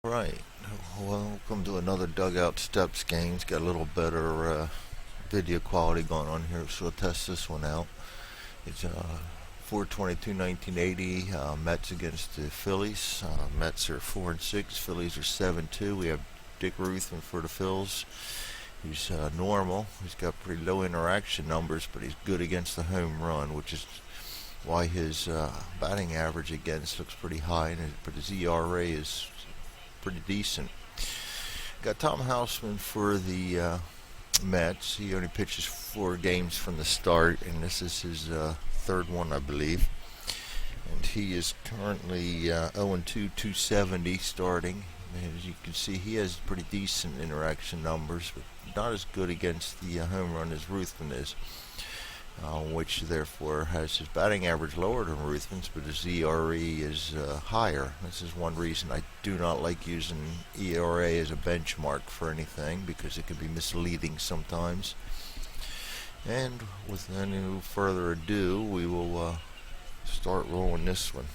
Right. Welcome to another Dugout Steps game. It's got a little better video quality going on here, so we'll test this one out. It's 4221980 Mets against the Phillies. Mets are 4-6. Phillies are 7-2. We have Dick Ruthven for the Phils. He's normal. He's got pretty low interaction numbers, but he's good against the home run, which is why his batting average against looks pretty high, but his ERA is pretty decent. Got Tom Houseman for the Mets. He only pitches 4 games from the start, and this is his third one, I believe. And he is currently 0-2, 270 starting. And as you can see, he has pretty decent interaction numbers, but not as good against the home run as Ruthven is. Which therefore has his batting average lower than Ruthven's, but his ERA is higher. This is one reason I do not like using ERA as a benchmark for anything, because it can be misleading sometimes. And with any further ado, we will start rolling this one.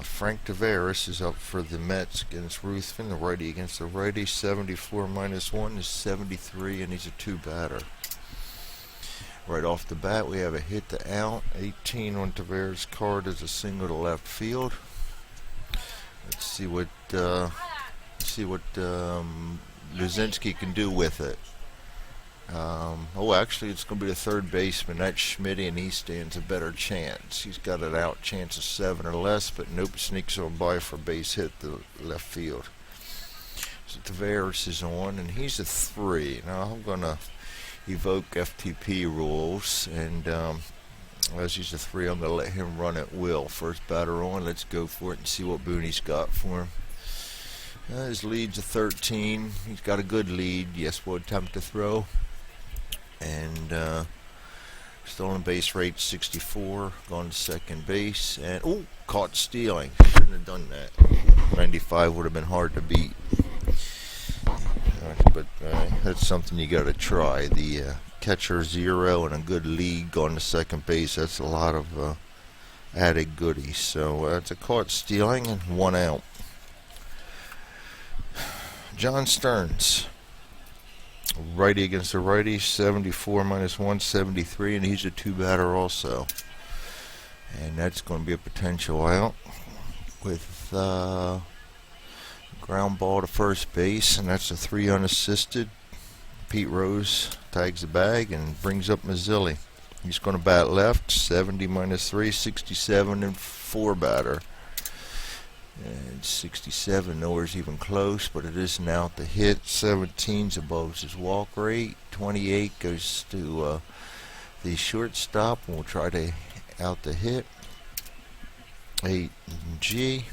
Frank Tavares is up for the Mets against Ruthven, the righty against the righty. 74 minus 1 is 73, and he's a 2-batter. Right off the bat, we have a hit to out. 18 on Tavares' card is a single to left field. Let's see what Luzinski can do with it. Actually, it's going to be the third baseman. That's Schmidt, and he stands a better chance. He's got an out chance of 7 or less, but nope, sneaks on by for a base hit to left field. So Tavares is on, and he's a 3. Now I'm going to evoke FTP rules, and as he's a 3, I'm going to let him run at will. First batter on, let's go for it and see what Booney's got for him. His lead's a 13. He's got a good lead. Yes, we'll attempt to throw. And stolen base rate 64. Gone to second base, and caught stealing. Shouldn't have done that. 95 would have been hard to beat. But that's something you got to try. The catcher 0 and a good lead going to second base. That's a lot of added goodies. So it's a caught stealing and 1 out. John Stearns, righty against the righty. 74 minus 1, 73, and he's a 2-batter also. And that's going to be a potential out with ground ball to first base, and that's a 3 unassisted. Pete Rose tags the bag and brings up Mazzilli. He's going to bat left. 70 minus 3, 67, and 4-batter. And 67, nowhere's even close, but it is an out to hit. 17's above his walk rate. 28 goes to the shortstop, and we'll try to out the hit. 8 G.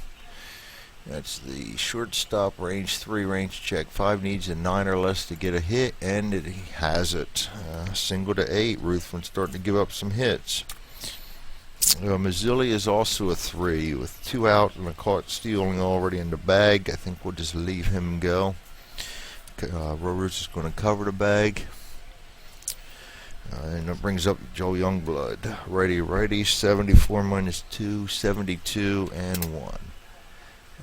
That's the shortstop, range 3, range check 5, needs a 9 or less to get a hit, and he has it. Single to 8. Ruthven's starting to give up some hits. Mazzilli is also a 3 with 2 out and a caught stealing already in the bag. I think we'll just leave him go. Rose is going to cover the bag. And that brings up Joe Youngblood. Righty, 74 minus 2, 72, and 1.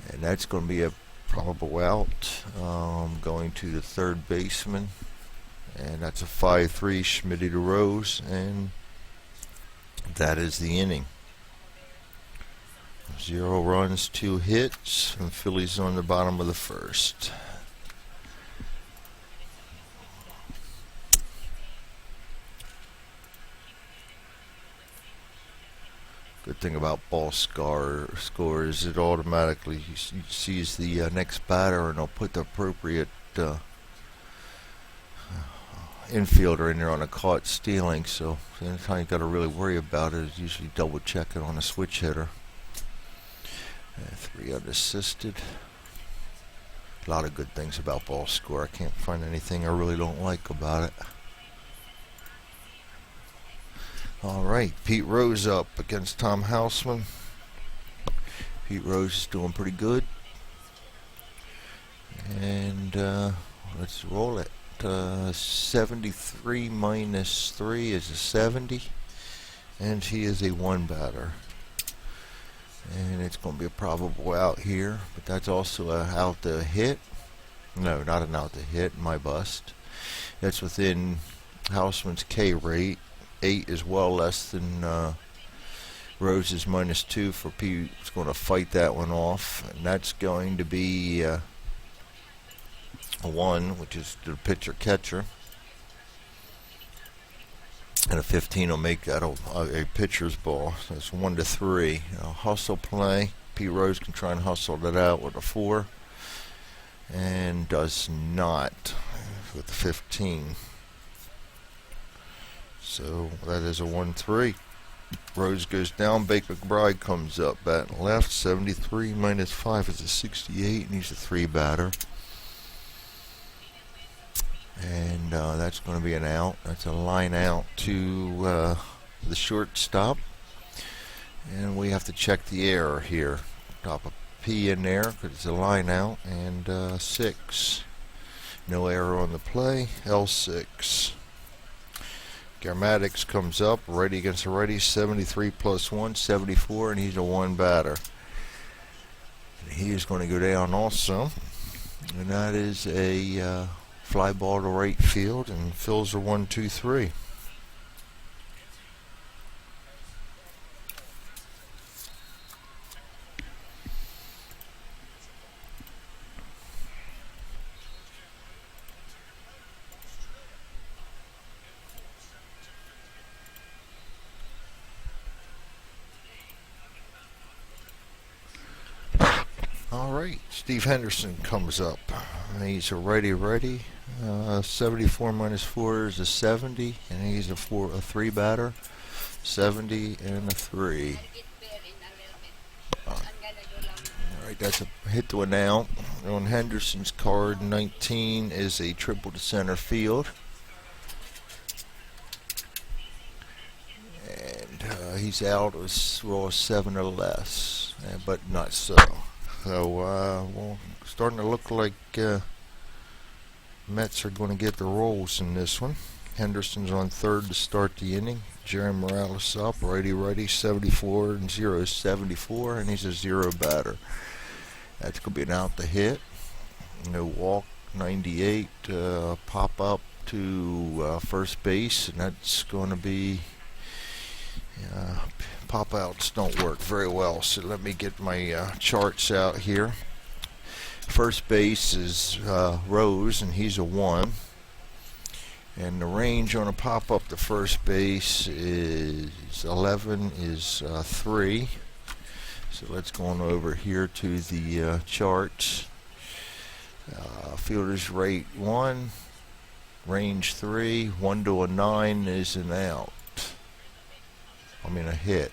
And that's going to be a probable out. Going to the third baseman. And that's a 5-3, Schmitty to Rose. And that is the inning. 0 runs, 2 hits. And Phillies on the bottom of the first. Good thing about ball score is it automatically sees the next batter, and they'll put the appropriate infielder in there on a caught stealing. So the only time you got to really worry about it is usually double check it on a switch hitter. 3 unassisted. A lot of good things about ball score. I can't find anything I really don't like about it. Alright, Pete Rose up against Tom Houseman. Pete Rose is doing pretty good. And let's roll it. 73 minus 3 is a 70. And he is a 1-batter. and it's going to be a probable out here, but that's also a out to hit. No, not an out to hit, my bust. That's within Houseman's K rate. 8 is well less than Rose's -2 for P. It's going to fight that one off, and that's going to be a 1, which is the pitcher catcher, and a 15 will make that a pitcher's ball. So it's 1 to 3. Hustle play. P. Rose can try and hustle that out with a 4, and does not with the 15. So that is a 1-3. Rose goes down. Bake McBride comes up. Batting left. 73 -5 is a 68, and he's a 3 batter. And that's going to be an out. That's a line out to the shortstop. And we have to check the error here. Drop a P in there because it's a line out. And 6. No error on the play. L6. Garmatics comes up. Righty against a righty. 73 + 1, 74. And he's a 1 batter. And he is going to go down also. And that is a fly ball to right field, and Phils are 1, 2, 3. All right, Steve Henderson comes up. He's a righty. 74 -4 is a 70, and he's a 3 batter. 70 and a 3. Alright, that's a hit to an out. On Henderson's card, 19 is a triple to center field. And he's out as raw 7 or less, but not so. So, well, starting to look like Mets are going to get the rolls in this one. Henderson's on third to start the inning. Jerry Morales up, righty, 74 and 0 is 74, and he's a 0 batter. That's going to be an out to hit. No walk. 98 pop up to first base, and that's going to be pop outs don't work very well. So let me get my charts out here. First base is Rose, and he's a 1. And the range on a pop-up to first base is 11 is 3. So let's go on over here to the charts. Fielder's rate 1, range 3, 1 to a 9 is an out. I mean a hit.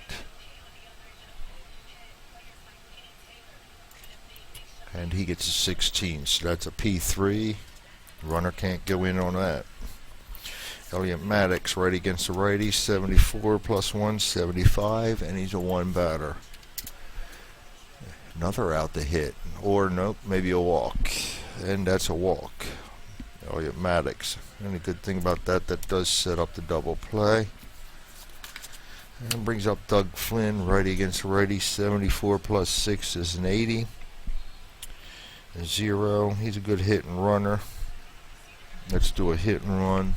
And he gets a 16, so that's a P3. Runner can't go in on that. Elliot Maddox, right against the righty, 74 + 1, 75, and he's a 1 batter. Another out to hit, or nope, maybe a walk, and that's a walk. Elliot Maddox. And the good thing about that does set up the double play. And brings up Doug Flynn, righty against the righty, 74 + 6 is an 80. 0. He's a good hit and runner. Let's do a hit and run.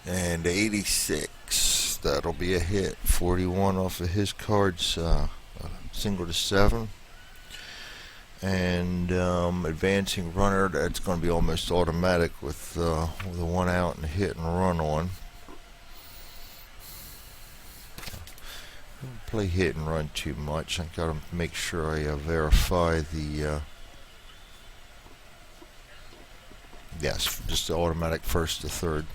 And 86. That'll be a hit. 41 off of his cards. Single to 7. And advancing runner. That's going to be almost automatic with the 1 out and a hit and run on. Play hit and run too much. I gotta make sure I verify the yes, just the automatic first to third.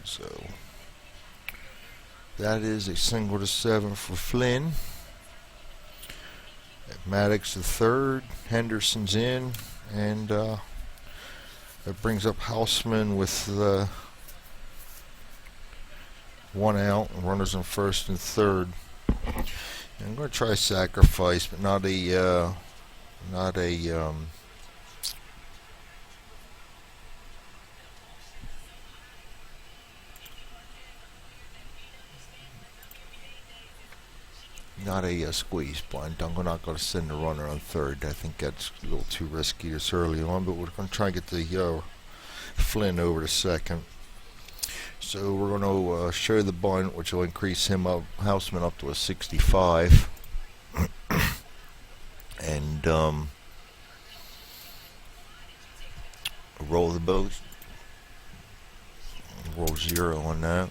So that is a single to 7 for Flynn. Maddox the third. Henderson's in, and that brings up Houseman with the 1 out and runners on first and third. And I'm going to try sacrifice, but not a not a squeeze bunt. I'm not going to send the runner on third. I think that's a little too risky this early on, but we're going to try and get the Flynn over to second. So we're going to show the bunt, which will increase Houseman up to a 65. And roll the boat. Roll 0 on that.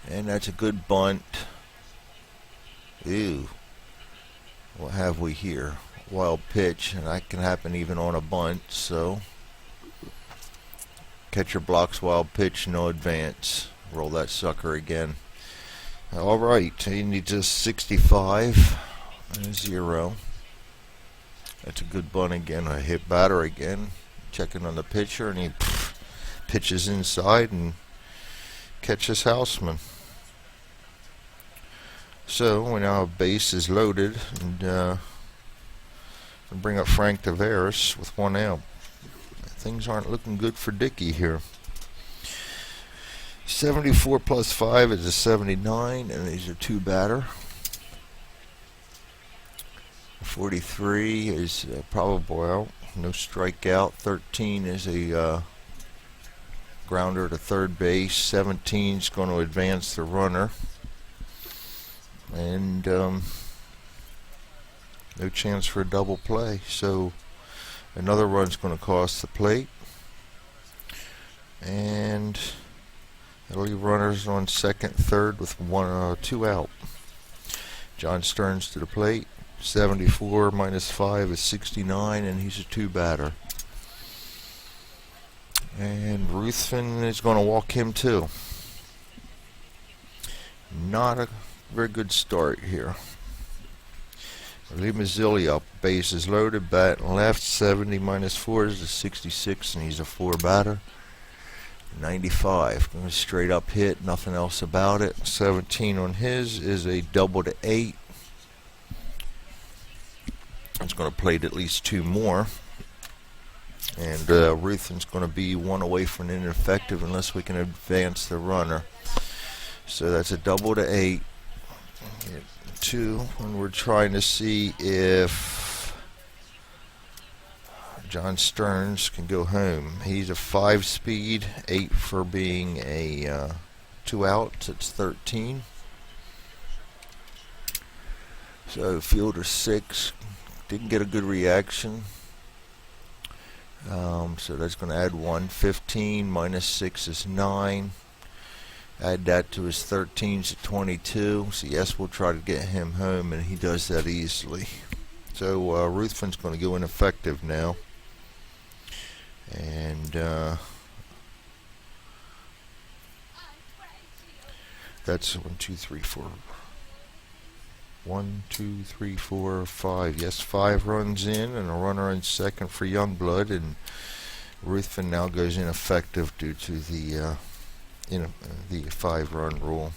And that's a good bunt. Ew. What have we here? Wild pitch, and that can happen even on a bunt, so catcher blocks wild pitch, no advance. Roll that sucker again. Alright, he needs a 65 and a 0. That's a good bunt again. A hit batter again. Checking on the pitcher, and he pitches inside and catches Houseman. So we now have bases loaded, and bring up Frank Tavares with 1 out. Things aren't looking good for Dickey here. 74 plus 5 is a 79, and he's a 2-batter. 43 is a probable out, no strikeout. 13 is a grounder to third base. 17 is going to advance the runner, and no chance for a double play. So another run's going to cross the plate, and it'll leave runners on second, third with 2 out. John Stearns to the plate. 74 minus 5 is 69, and he's a 2-batter. And Ruthven is going to walk him too. Not a very good start here. Leave Mazzilli up. Base is loaded. Bat left. 70 minus 4 is a 66, and he's a 4-batter. 95. Going straight up hit. Nothing else about it. 17 on his is a double to 8. It's going to plate at least 2 more. And Ruthven's going to be 1 away from an ineffective unless we can advance the runner. So that's a double to 8. 2, and we're trying to see if John Stearns can go home. He's a 5-speed, 8 for being a 2 outs. It's 13. So fielder 6 didn't get a good reaction. So that's going to add 1. 15 minus 6 is 9. Add that to his 13 to 22. So yes, we'll try to get him home, and he does that easily. So Ruthven's going to go ineffective now. And that's 1, 2, 3, 4. 1, 2, 3, 4, 5. Yes, 5 runs in, and a runner in second for Youngblood, and Ruthven now goes ineffective due to the 5-run rule.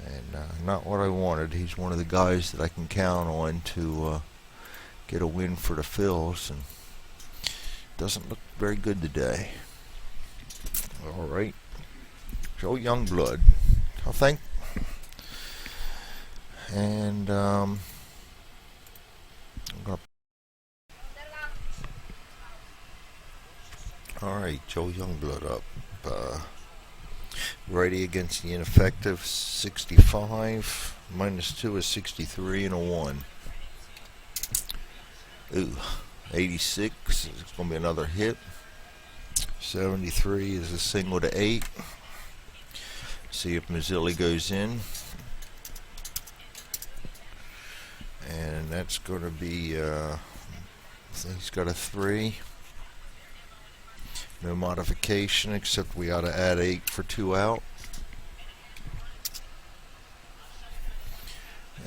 And not what I wanted. He's one of the guys that I can count on to get a win for the Phils, and doesn't look very good today. All right, Joe Youngblood. I think. And I'm gonna. All right, Joe Youngblood up. Righty against the ineffective. 65 minus 2 is 63 and a 1. Ooh, 86 is going to be another hit. 73 is a single to 8. See if Mazzilli goes in. And that's going to be, he's got a 3. No modification, except we ought to add 8 for 2 out.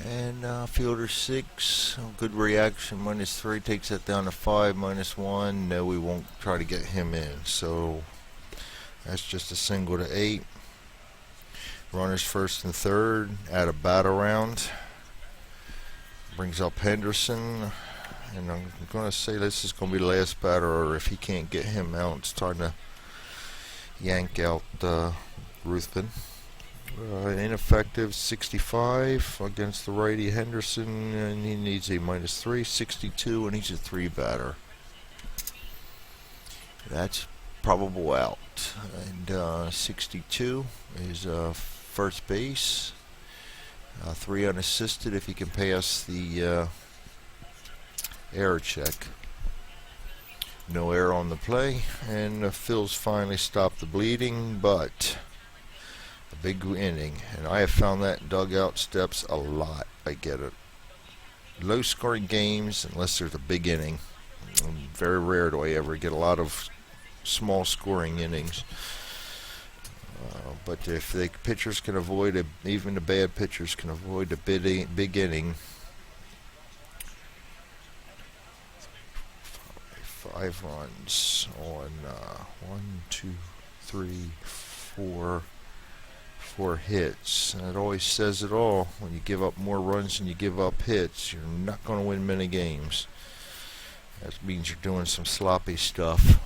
And fielder 6, good reaction, minus 3 takes that down to 5, minus 1. No, we won't try to get him in. So that's just a single to 8. Runners first and third, add a bat around. Brings up Henderson, and I'm going to say this is going to be the last batter, or if he can't get him out, it's time to yank out Ruthven. Ineffective 65 against the righty Henderson, and he needs a -3. 62, and he's a 3 batter. That's probable out. And 62 is first base. 3 unassisted if he can pass the error check. No error on the play, and Phil's finally stopped the bleeding, but a big inning. And I have found that in dugout steps a lot. I get it. Low scoring games, unless there's a big inning. Very rare do I ever get a lot of small scoring innings. But if the pitchers can avoid it, even the bad pitchers can avoid a big inning. 5 runs on 1, 2, 3, 4 hits. And it always says it all. When you give up more runs than you give up hits, you're not going to win many games. That means you're doing some sloppy stuff.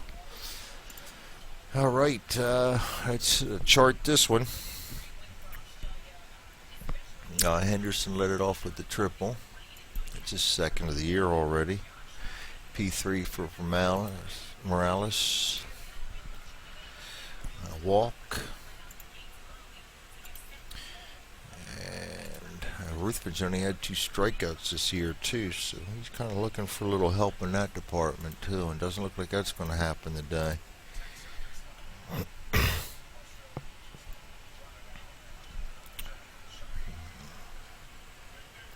Alright, let's chart this one. Henderson led it off with the triple. It's his second of the year already. P3 for Morales. Walk. And Ruthven's only had 2 strikeouts this year too, so he's kind of looking for a little help in that department too, and doesn't look like that's going to happen today.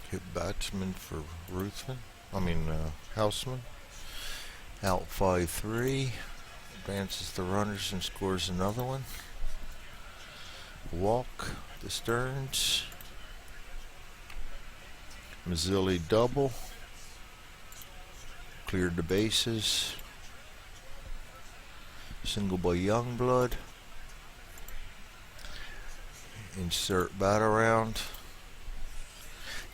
Hit batsman for Houseman. Out 5-3. Advances the runners and scores another one. Walk to Stearns. Mazzilli double. Cleared the bases. Single by Youngblood. Insert bat around.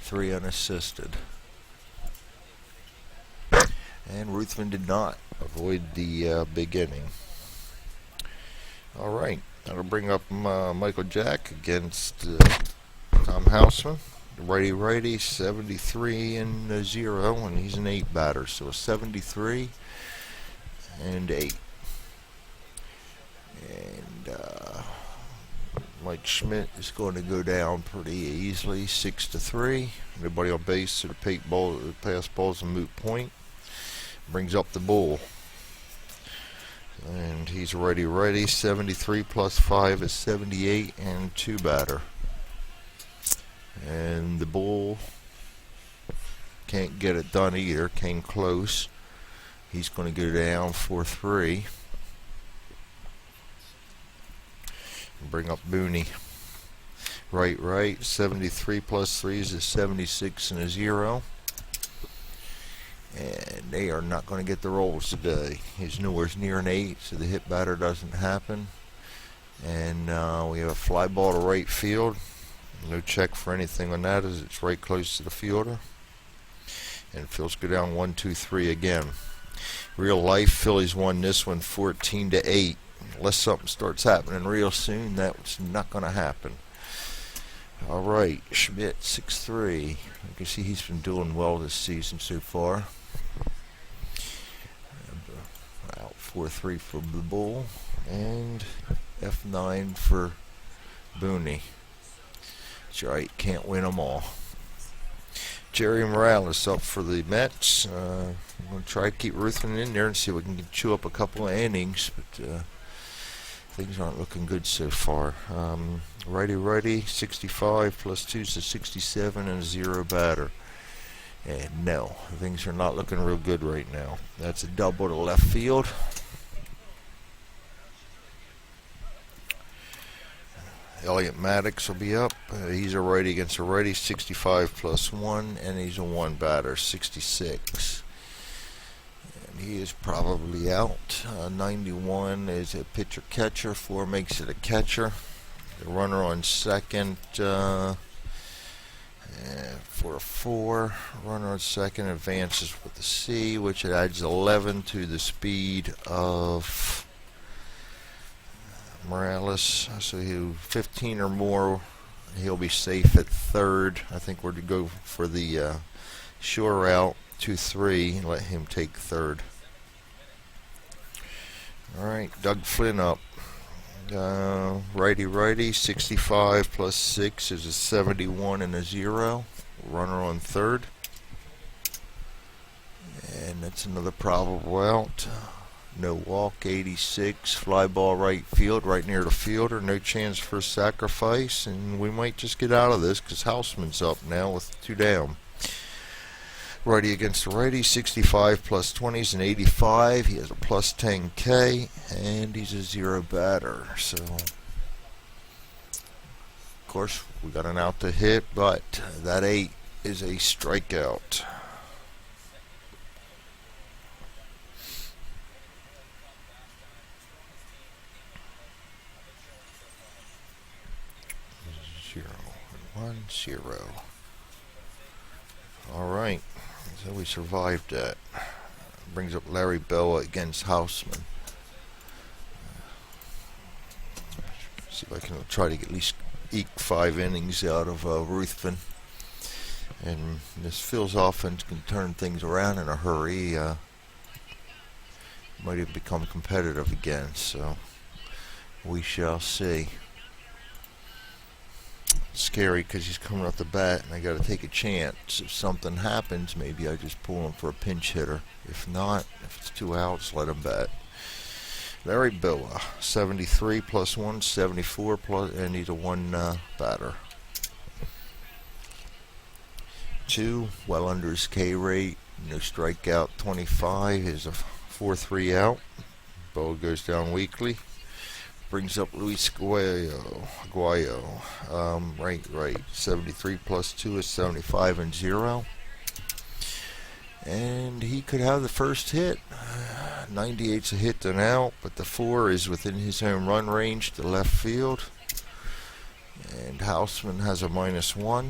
3 unassisted. And Ruthven did not avoid the big inning. Alright, that'll bring up Michael Jack against Tom Houseman. Righty, 73 and 0, and he's an 8 batter, so a 73 and 8. And Mike Schmidt is going to go down pretty easily, 6-3. Everybody on base, so the pass ball's a moot point. Brings up the bull. And he's righty, 73 plus 5 is 78 and 2 batter. And the bull can't get it done either, came close. He's going to go down 4-3. Bring up Booney. Right, 73 plus 3 is 76 and a 0. And they are not going to get the rolls today. He's nowhere near an 8, so the hit batter doesn't happen. And we have a fly ball to right field. No check for anything on that as it's right close to the fielder. And Phil's go down 1-2-3 again. Real life, Phillies won this one 14-8. Unless something starts happening real soon, that's not going to happen. Alright, Schmidt 6-3. You can see he's been doing well this season so far. Out 4-3 for the Bull. And F9 for Booney. That's right, can't win them all. Jerry Morales up for the Mets. I'm going to try to keep Ruthven in there and see if we can chew up a couple of innings, but things aren't looking good so far. Righty, 65 plus 2 is 67 and a 0 batter. And no, things are not looking real good right now. That's a double to left field. Elliot Maddox will be up. He's a righty against a righty, 65 plus 1, and he's a 1 batter, 66. And he is probably out. 91 is a pitcher-catcher. 4 makes it a catcher. The runner on second for a 4. Runner on second advances with the C, which adds 11 to the speed of Morales. So he'll 15 or more. He'll be safe at third. I think we're to go for the shore route 2-3 and let him take third. All right, Doug Flynn up. Righty, 65 plus 6 is a 71 and a 0. Runner on third. And that's another probable out. No walk, 86. Fly ball right field, right near the fielder. No chance for a sacrifice. And we might just get out of this because Houseman's up now with 2 down. Righty against the righty, 65 plus 20 is an 85. He has a plus 10K, and he's a 0 batter. So, of course, we got an out to hit, but that 8 is a strikeout. Zero, 1, 0. All right. So we survived that. Brings up Larry Bella against Houseman. See if I can try to at least eke 5 innings out of Ruthven. And this Phil's offense can turn things around in a hurry. Might have become competitive again. So we shall see. Scary because he's coming off the bat and I got to take a chance. If something happens, maybe I just pull him for a pinch hitter. If not, if it's 2 outs, let him bat. Larry Billa, 73 plus 1, 74 plus, and he's a 1 batter. 2, well under his K rate. No strikeout, 25 is a 4-3 out. Billa goes down weakly. Brings up Luis Aguayo. Right. 73 plus 2 is 75 and 0. And he could have the first hit. 98's a hit and out, but the 4 is within his home run range to left field. And Houseman has a -1.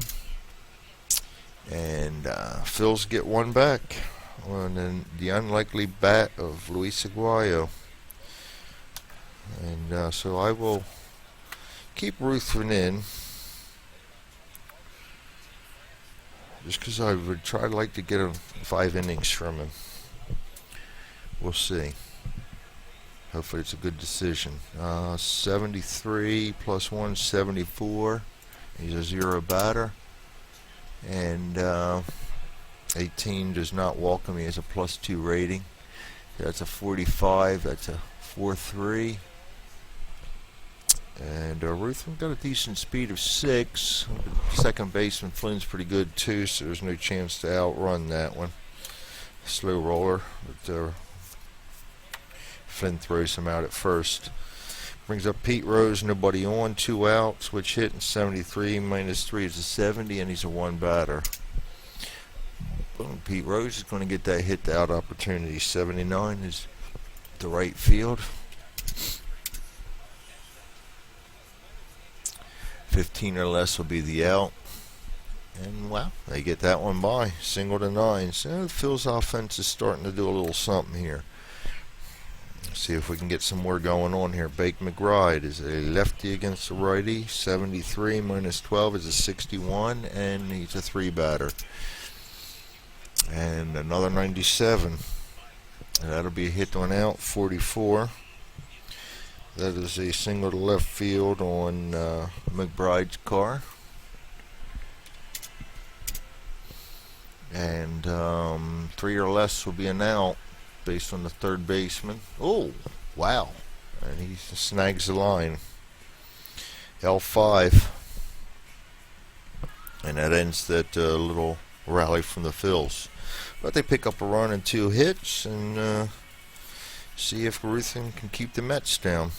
And Phil's get 1 back. And then the unlikely bat of Luis Aguayo. And so I will keep Ruthven in. Just because I would like to get 5 innings from him. We'll see. Hopefully it's a good decision. 73 plus 1, 74. He's a 0 batter. And 18 does not walk him. He has a +2 rating. That's a 45. That's a 4-3. And Ruthven got a decent speed of 6. Second baseman Flynn's pretty good too, so there's no chance to outrun that one. Slow roller, but Flynn throws him out at first. Brings up Pete Rose, nobody on, 2 outs, switch hit, and 73 -3 is a 70, and he's a 1 batter. Boom, Pete Rose is going to get that hit out opportunity. 79 is the right field. 15 or less will be the out. And, well, they get that one by. Single to 9. So Phil's offense is starting to do a little something here. Let's see if we can get some more going on here. Bake McBride is a lefty against a righty. 73 -12 is a 61. And he's a 3 batter. And another 97. And that'll be a hit on out. 44. That is a single to left field on McBride's car. And 3 or less will be an out based on the third baseman. Oh, wow. And he snags the line. L5. And that ends that little rally from the Phils. But they pick up a run and 2 hits and see if Ruthven can keep the Mets down.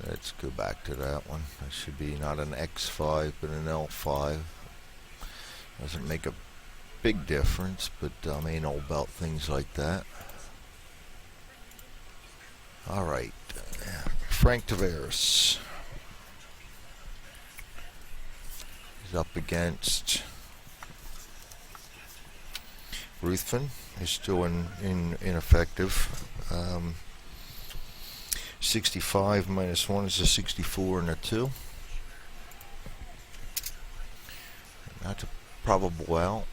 Let's go back to that one. That should be not an X5 but an L5. Doesn't make a big difference, but I ain't all about things like that. All right, Frank Tavares is up against Ruthven. He's still ineffective. 65 minus 1 is a 64 and a 2. That's a probable out.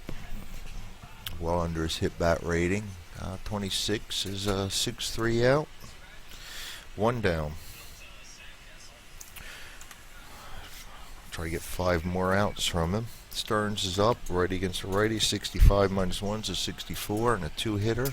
Well under his hit bat rating. 26 is a 6-3 out. 1 down. Try to get 5 more outs from him. Stearns is up, righty against a righty. 65 minus 1 is a 64 and a 2-hitter.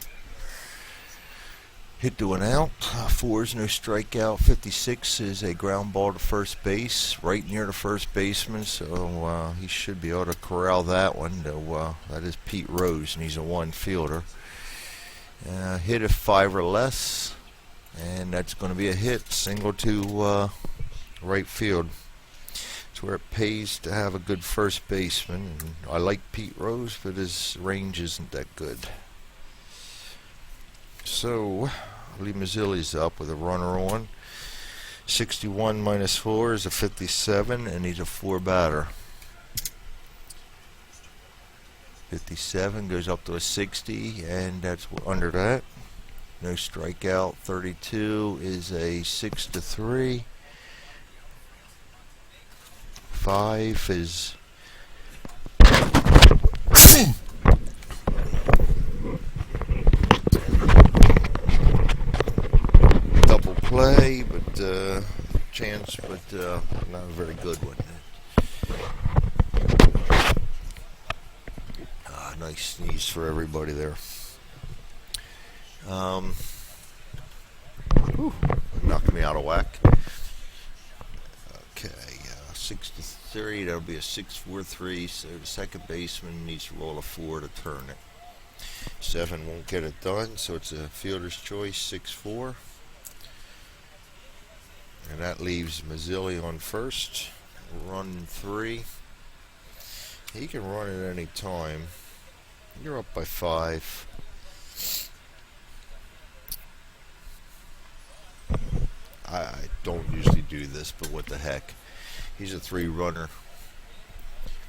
Hit to an out. 4 is no strikeout. 56 is a ground ball to first base, right near the first baseman, so he should be able to corral that one. Though that is Pete Rose, and he's a 1 fielder. Hit if 5 or less, and that's going to be a hit. Single to right field. It's where it pays to have a good first baseman. And I like Pete Rose, but his range isn't that good. So, Lee Mazzilli's up with a runner on. 61 minus 4 is a 57, and he's a 4 batter. 57 goes up to a 60, and that's under that. No strikeout. 32 is a 6-3. 5 is double play, but chance, but not a very good one. Nice sneeze for everybody there. Knocked me out of whack. Okay, 63, that'll be a 6-4-3, so the second baseman needs to roll a 4 to turn it. 7 won't get it done, so it's a fielder's choice, 6-4. And that leaves Mazzilli on first. Run 3. He can run at any time. You're up by 5. I don't usually do this, but what the heck. He's a 3 runner.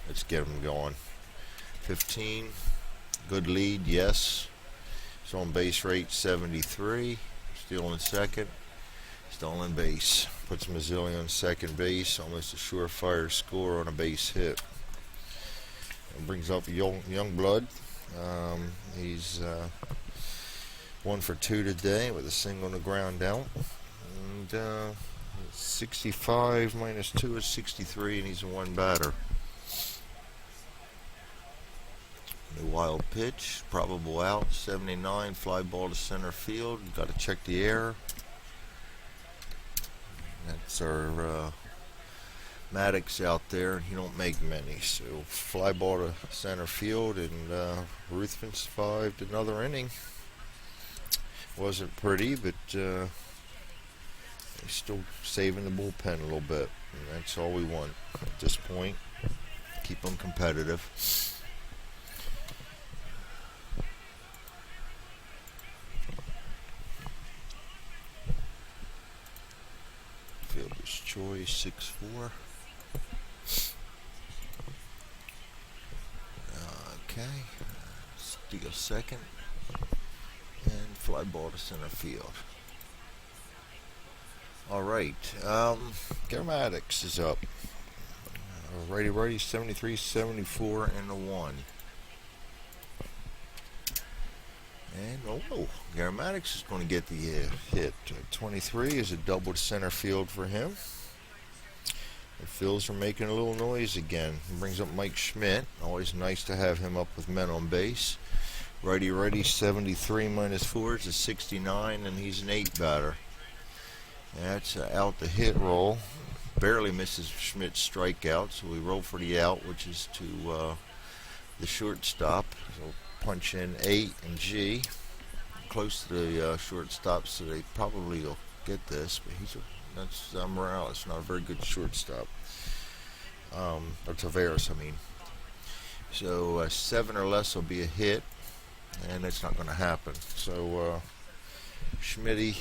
Let's get him going. 15. Good lead, yes. His on base rate 73. Stealing second. Stolen base. Puts Mazzilli on second base. Almost a surefire score on a base hit. And brings up young blood. He's 1 for 2 today with a single on the ground out. And 65 minus 2 is 63, and he's a 1 batter. A wild pitch, probable out, 79, fly ball to center field. Got to check the air. That's our Maddox out there. He don't make many, so fly ball to center field, and Ruthven survived another inning. Wasn't pretty, but he's still saving the bullpen a little bit, and that's all we want at this point. Keep them competitive. Fielder's choice, 6-4. Okay, steal second, and fly ball to center field. All right, Maddox is up. Righty, 73, 74, and a 1. And Maddox is going to get the hit. 23 is a double to center field for him. The Phils are making a little noise again. He brings up Mike Schmidt. Always nice to have him up with men on base. Righty, 73 minus 4 is a 69, and he's an 8 batter. That's out the hit roll. Barely misses Schmidt's strikeout, so we roll for the out, which is to the shortstop. So punch in 8 and G. Close to the shortstop, so they probably will get this, but that's Morales, not a very good shortstop. Or Tavares, I mean. So 7 or less will be a hit, and it's not going to happen. So Schmitty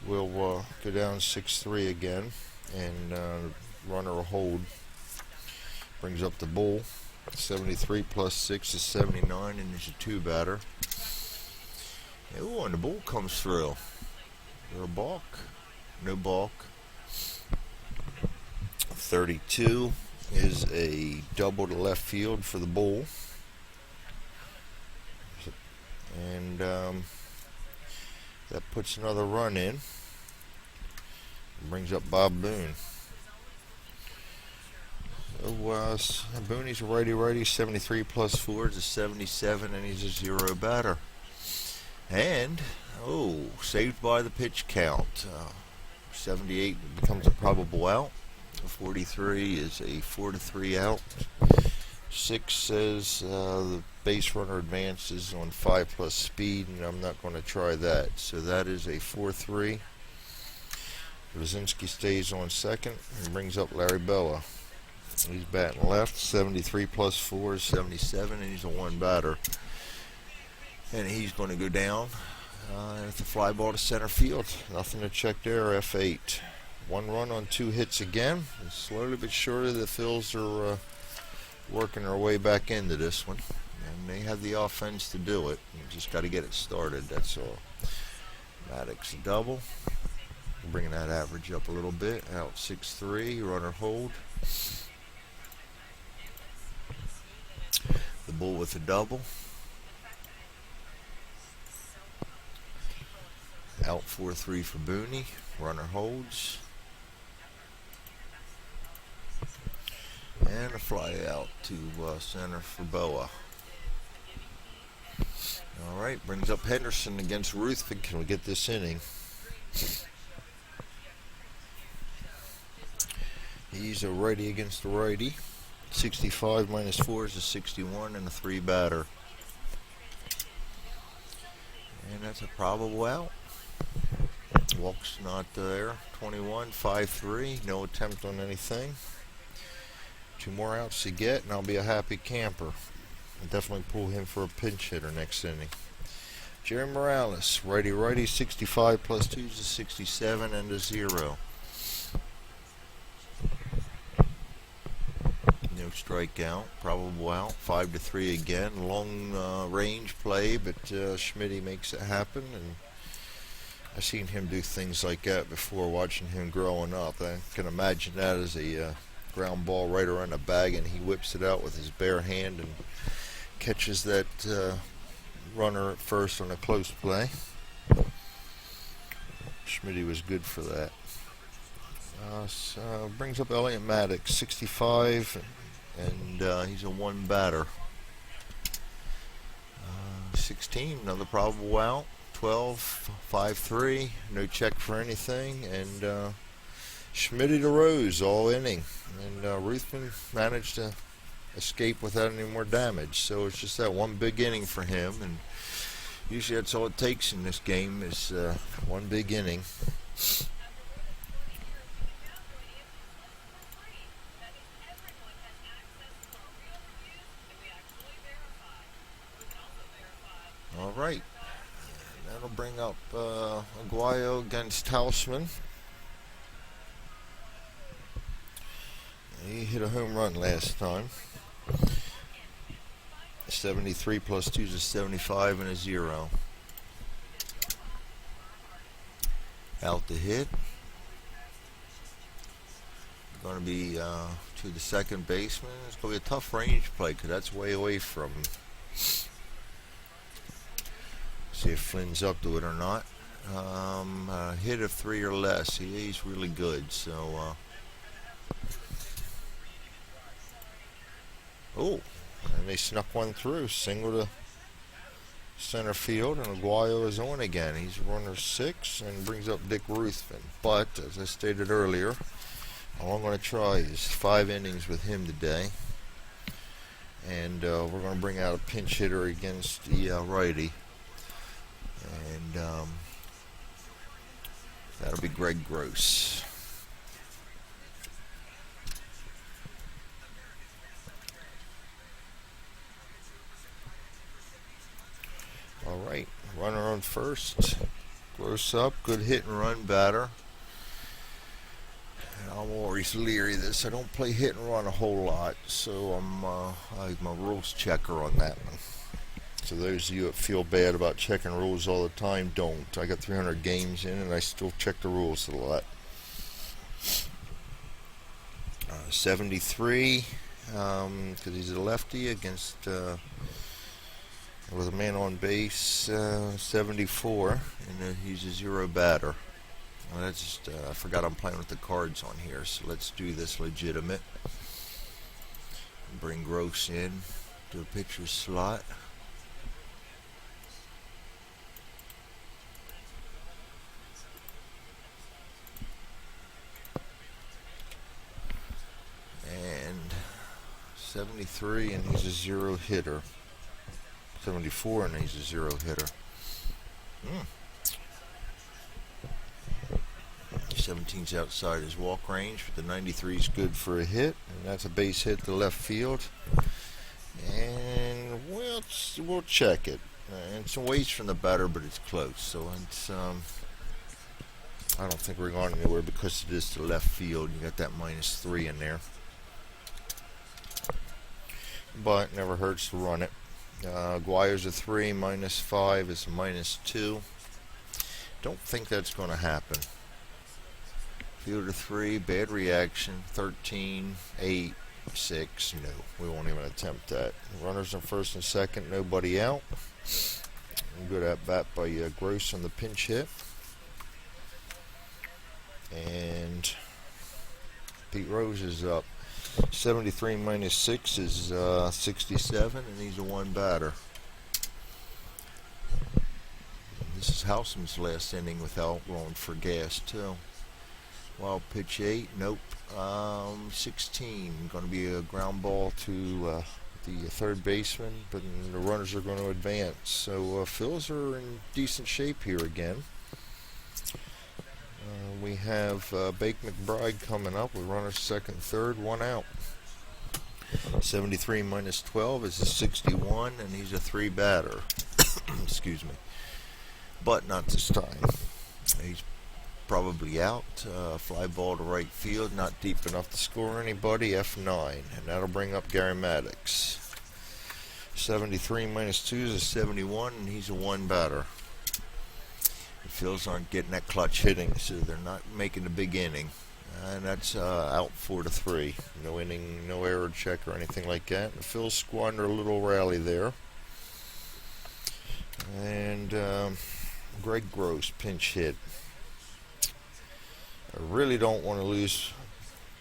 will go down 6-3 again, and runner will hold. Brings up the bull. 73 plus 6 is 79, and it's a 2-batter. Ooh, and the bull comes through. There a balk? No balk. 32 is a double to left field for the bull. And that puts another run in. Brings up Bob Boone. So Boone's a righty-righty. 73 plus 4 is a 77, and he's a 0-batter. And, saved by the pitch count. 78 becomes a probable out. 43 is a 4-3 out. 6 says the base runner advances on 5 plus speed, and I'm not going to try that. So that is a 4-3. Brzezinski stays on second and brings up Larry Bella. He's batting left. 73 plus 4 is 77, and he's a 1-batter. And he's going to go down with a fly ball to center field. Nothing to check there. F8. 1 run on 2 hits again. And slowly but surely the Phils are working their way back into this one. And they have the offense to do it. You just got to get it started, that's all. Maddox a double. Bringing that average up a little bit. Out 6-3. Runner hold. The bull with a double. Out 4-3 for Booney. Runner holds. And a fly out to center for Boa. Alright, brings up Henderson against Ruthven. Can we get this inning? He's a righty against a righty. 65 minus 4 is a 61, and a 3-batter. And that's a probable out. Walk's not there. 21, 5-3. No attempt on anything. 2 more outs to get, and I'll be a happy camper. I'll definitely pull him for a pinch hitter next inning. Jerry Morales, righty-righty. 65 plus 2 is a 67, and a 0. No strikeout. Probable out. 5-3 again. Long range play, but Schmitty makes it happen, and I've seen him do things like that before, watching him growing up. I can imagine that as a ground ball right around the bag, and he whips it out with his bare hand and catches that runner at first on a close play. Schmitty was good for that. Brings up Elliott Maddox, 65, and he's a 1-batter. 16, another probable out. 12, 5-3, no check for anything, and Schmitty to Rose all inning, and Ruthven managed to escape without any more damage. So it's just that one big inning for him, and usually that's all it takes in this game is one big inning. All right. That'll bring up Aguayo against Hausman. He hit a home run last time. 73 plus 2 is a 75, and a 0. Out to hit. Going to be to the second baseman. It's going to be a tough range play because that's way away from him. See if Flynn's up to it or not. Hit of 3 or less. He's really good. So, and they snuck one through. Single to center field, and Aguayo is on again. He's runner 6 and brings up Dick Ruthven. But as I stated earlier, all I'm going to try is 5 innings with him today, and we're going to bring out a pinch hitter against the righty. And that'll be Greg Gross. Alright, runner on first. Gross up, good hit and run batter. I'm always leery of this. I don't play hit and run a whole lot, so I'm a rules checker on that one. So those of you that feel bad about checking rules all the time, don't. I got 300 games in and I still check the rules a lot. 73, because he's a lefty against with a man on base. 74, and he's a zero batter. Well, that's just, I forgot I'm playing with the cards on here, so let's do this legitimate. Bring Gross in to a pitcher slot. And 73, and he's a zero hitter. 74, and he's a zero hitter. 17's outside his walk range, but the 93 is good for a hit, and that's a base hit to left field. And we'll check it. And some ways from the batter, but it's close. So it's I don't think we're going anywhere because it is to left field. You got that -3 in there, but never hurts to run it. Guire's a 3, -5 is a -2. Don't think that's going to happen. Fielder 3, bad reaction. 13, 8, 6. No, we won't even attempt that. Runners in first and second, nobody out. Good at bat by Gross on the pinch hit. And Pete Rose is up. 73 -6 is 67, and he's a one batter. This is Houseman's last inning without going for gas too. Wild pitch 8, nope. 16, going to be a ground ball to the third baseman, but the runners are going to advance. So Phils are in decent shape here again. We have Bake McBride coming up with runners second, third, one out. 73 -12 is a 61, and he's a 3 batter. Excuse me. But not this time. He's probably out. Fly ball to right field, not deep enough to score anybody. F9, and that'll bring up Gary Maddox. 73 -2 is a 71, and he's a 1 batter. The Phils aren't getting that clutch hitting, so they're not making a big inning. And that's out 4-3. No inning, no error check or anything like that. The Phils squander a little rally there. And Greg Gross, pinch hit. I really don't want to lose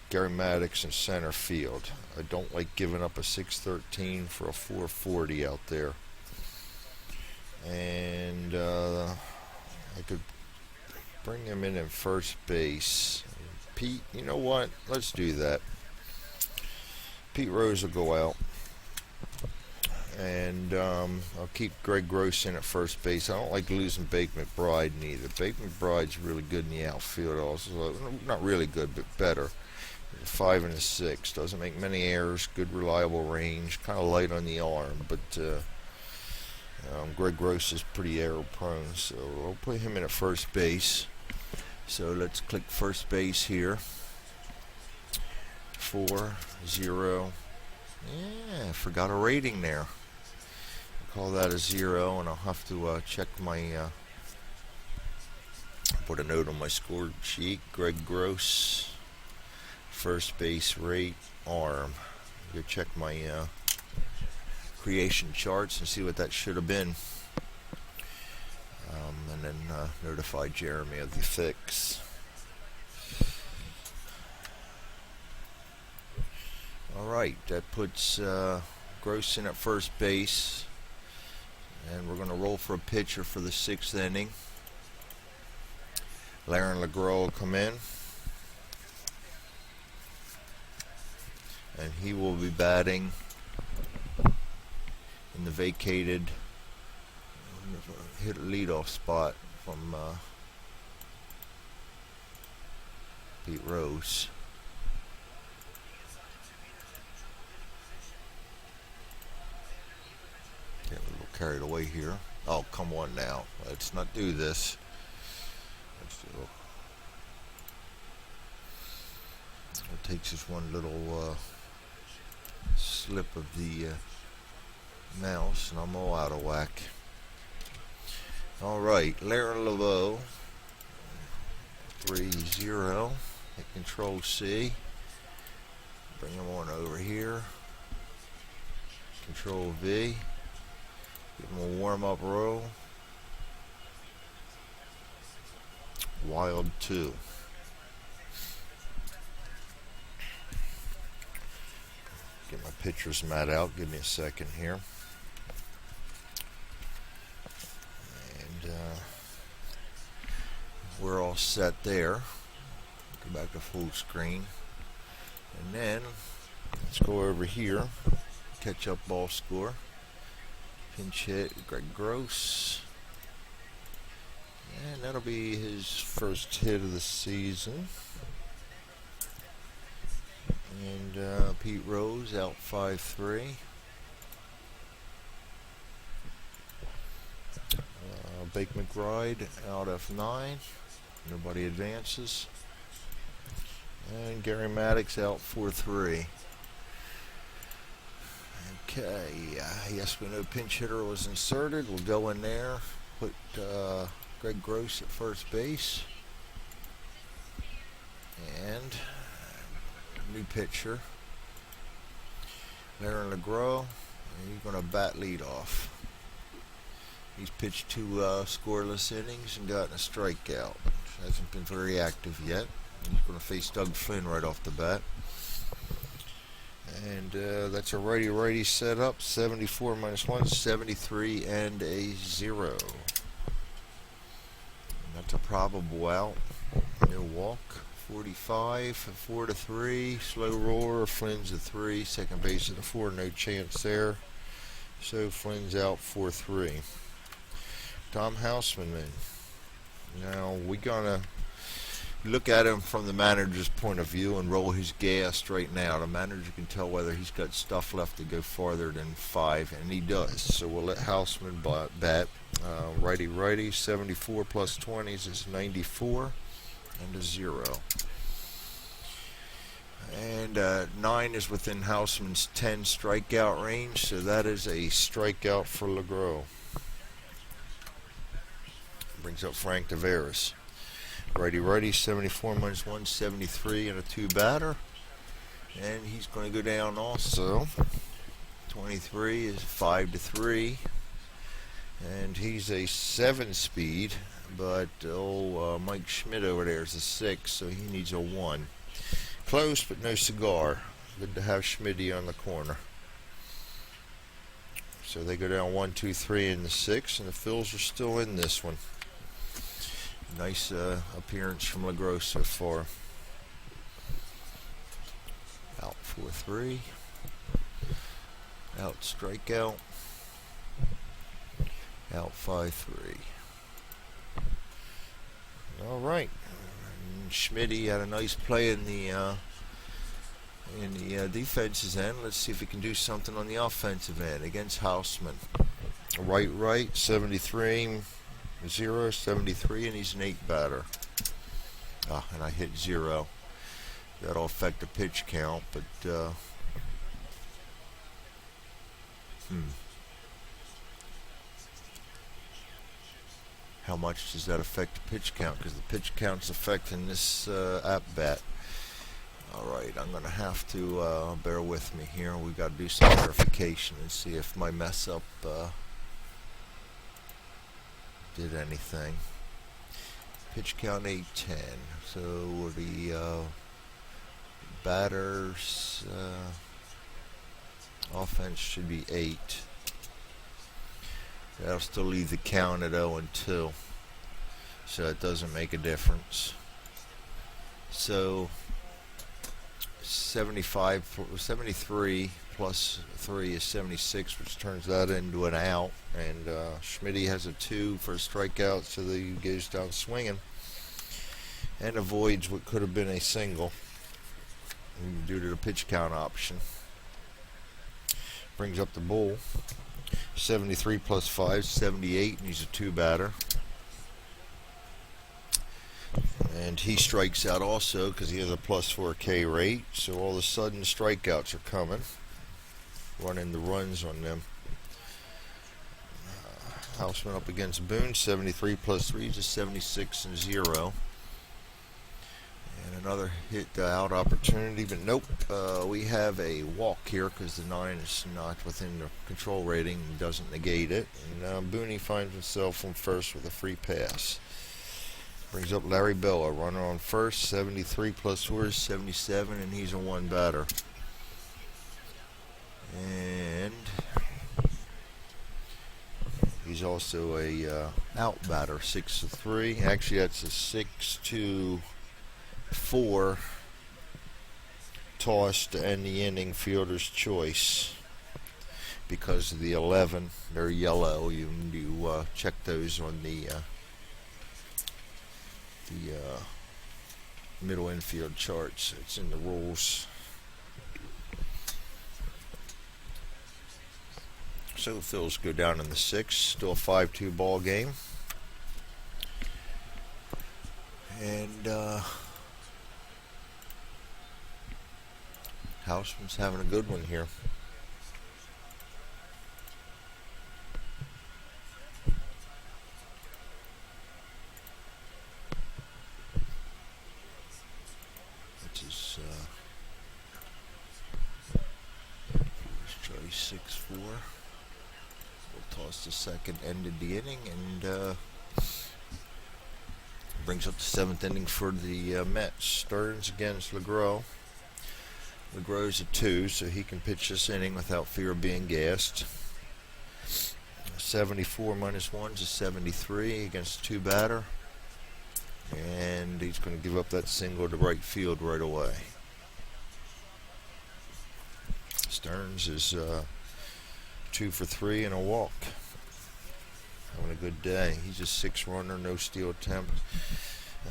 Gary Maddox in center field. I don't like giving up a 613 for a 440 out there. And I could bring him in first base. Pete, you know what? Let's do that. Pete Rose will go out. And I'll keep Greg Gross in at first base. I don't like losing Bake McBride neither. Bake McBride's really good in the outfield also. Not really good, but better. 5 and a 6. Doesn't make many errors. Good reliable range. Kind of light on the arm, but Greg Gross is pretty error prone, so I'll put him in at first base. So let's click first base here. 4, 0. Yeah, forgot a rating there. Call that a 0, and I'll have to check my put a note on my score sheet. Greg Gross, first base rate, arm. Go check my creation charts and see what that should have been, and then notify Jeremy of the fix. Alright, that puts Gross in at first base, and we're going to roll for a pitcher for the 6th inning. Laren LeGros will come in, and he will be batting in the vacated hit leadoff spot from Pete Rose. Getting a little carried away here. Oh, come on now. Let's not do this. It takes just one little slip of the mouse, and I'm all out of whack. Alright, Larry Laveau, 3-0. Hit Control C. Bring him on over here. Control V. Give him a warm-up roll. Wild 2. Get my pitcher's mat out. Give me a second here. And we're all set there. Go back to full screen. And then let's go over here. Catch up ball score. Pinch hit Greg Gross. And that'll be his first hit of the season. And Pete Rose out 5-3. Bake McBride out F9. Nobody advances. And Gary Maddox out 4-3. Okay, yes, we know pinch hitter was inserted. We'll go in there, put Greg Gross at first base. And new pitcher, Larry LeGros. He's going to bat lead off. He's pitched 2 scoreless innings and gotten a strikeout. Hasn't been very active yet. He's going to face Doug Flynn right off the bat. And that's a righty-righty setup. 74 minus 1, 73 and a 0. And that's a probable out. No walk. 45, 4-3. Slow roller. Flynn's a 3. Second base at a 4. No chance there. So Flynn's out 4-3. Tom Houseman then. Now we're gonna look at him from the manager's point of view and roll his gas right now. The manager can tell whether he's got stuff left to go farther than 5, and he does. So we'll let Houseman bat. Righty-righty, 74 plus 20s is 94 and a 0. And 9 is within Houseman's 10 strikeout range, so that is a strikeout for LeGros. Brings up Frank Tavares. Righty-righty, 74 minus 1, 73 and a 2 batter. And he's going to go down also. 23 is 5-3. And he's a 7 speed, but Mike Schmidt over there is a 6, so he needs a 1. Close, but no cigar. Good to have Schmitty on the corner. So they go down 1, 2, 3 in the 6, and the Phils are still in this one. Nice appearance from LeGros so far. Out 4-3. Out strikeout. Out 5-3. All right. Schmitty had a nice play in the defense's end. Let's see if he can do something on the offensive end against Houseman. Right, 73, 0, 73, and he's an 8 batter. And I hit 0. That'll affect the pitch count, but how much does that affect the pitch count? Because the pitch count's affecting this at-bat. Alright, I'm going to have to bear with me here. We've got to do some verification and see if my mess up did anything. Pitch count 8-10. So the batter's offense should be 8. That'll still leave the count at 0-2. So it doesn't make a difference. So 73 plus 3 is 76, which turns that into an out. And Schmitty has a 2 for a strikeout, so he goes down swinging and avoids what could have been a single due to the pitch count option. Brings up the bull. 73 plus 5 is 78, and he's a 2-batter. And he strikes out also because he has a plus 4 K rate. So all of a sudden strikeouts are coming. Running the runs on them. Houseman up against Boone. 73 plus 3 is a 76 and 0. And another hit out opportunity, but nope. We have a walk here because the 9 is not within the control rating and doesn't negate it. And Booney finds himself on first with a free pass. Brings up Larry Bella, runner on first. 73 plus 4 is 77, and he's a 1-batter. And he's also a out batter, 6-3. Actually, that's a 6-4 toss to end the inning, fielder's choice. Because of the 11, they're yellow. You check those on the middle infield charts. It's in the rules. So Phils go down in the 6th. Still a 5-2 ball game. And Houseman's having a good one here. Let's try 6-4. We'll toss the second, ended the inning, and brings up the 7th inning for the Mets. Stearns against LeGros. LeGros a 2, so he can pitch this inning without fear of being gassed. 74 minus 1 is a 73 against a 2-batter. And he's going to give up that single to right field right away. Stearns is 2 for 3 and a walk. Having a good day. He's a 6-runner, no steal attempt.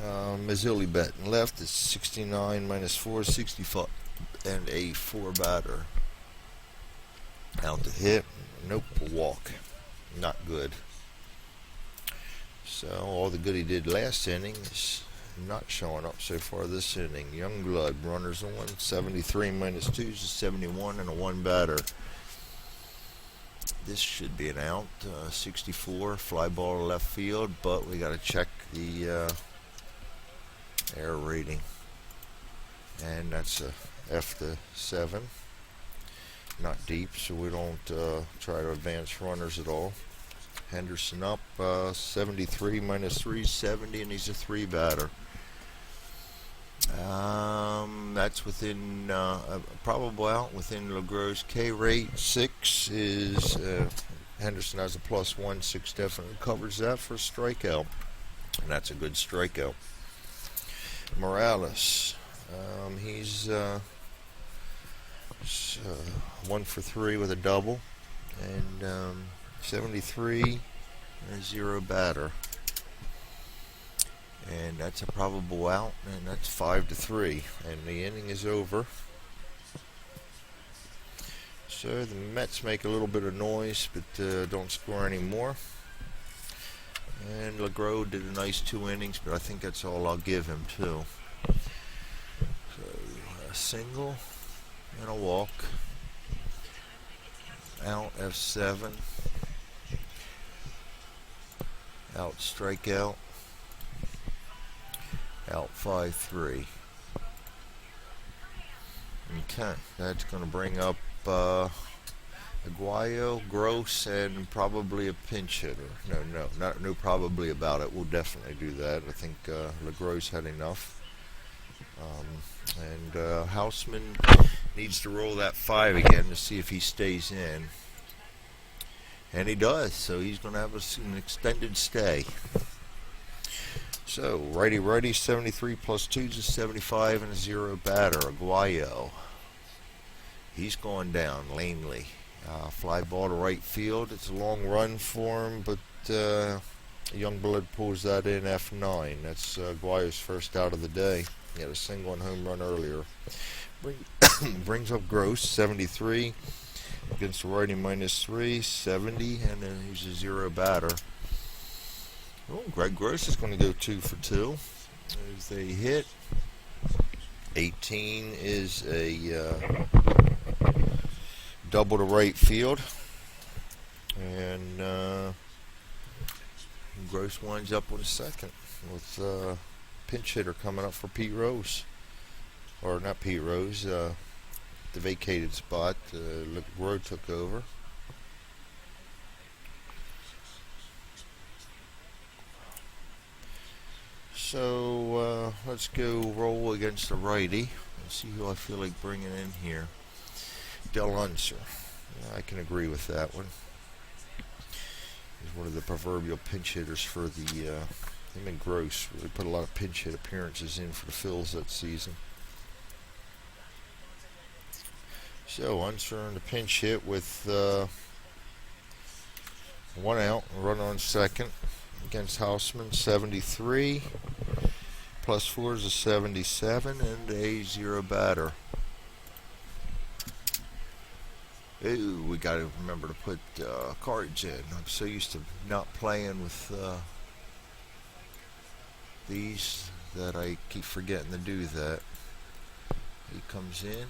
Mazzilli batting left is 69 minus 4 is 65. And a 4-batter. Out to hit. Nope, a walk. Not good. So all the good he did last inning is not showing up so far this inning. Youngblood, runners on 73 minus 2 is 71 and a 1-batter. This should be an out. 64, fly ball to left field, but we got to check the air rating. And that's a F-7. Not deep, so we don't try to advance runners at all. Henderson up 73 minus 3 is 70, and he's a 3-batter. That's within a probable out within LeGros' K rate. 6 is Henderson has a +1. 6 definitely covers that for a strikeout, and that's a good strikeout. Morales, he's 1 for 3 with a double, and 73 and a 0-batter. And that's a probable out, and that's 5-3, and the inning is over. So the Mets make a little bit of noise, but don't score anymore. And LeGros did a nice 2 innings, but I think that's all I'll give him too. So a single and a walk. Out F7. Out strikeout. Out 5-3. Okay, that's going to bring up Aguayo, Gross, and probably a pinch hitter. No probably about it. We'll definitely do that. I think LeGros had enough. And Houseman needs to roll that 5 again to see if he stays in. And he does, so he's going to have an extended stay. So, righty, 73 plus 2 is 75 and a 0-batter. Aguayo. He's going down, lamely. Fly ball to right field. It's a long run for him, but Youngblood pulls that in F9. That's Aguayo's first out of the day. He had a single and home run earlier. Brings up Gross, 73. Against the righty -3, 70, and then he's a 0 batter. Oh, Greg Gross is going to go 2 for 2. There's a hit. 18 is a double to right field. And Gross winds up with a second with pinch hitter coming up for Pete Rose. Or not Pete Rose, the vacated spot. Rowe took over. So let's go roll against the righty. Let's see who I feel like bringing in here. Del Unser. Yeah, I can agree with that one. He's one of the proverbial pinch hitters for the him and Gross really put a lot of pinch hit appearances in for the Phils that season. So Unser in the pinch hit with 1 out, run on second against Houseman, 73. +4 is a 77 and a 0 batter. Ooh, we got to remember to put cards in. I'm so used to not playing with these that I keep forgetting to do that. He comes in.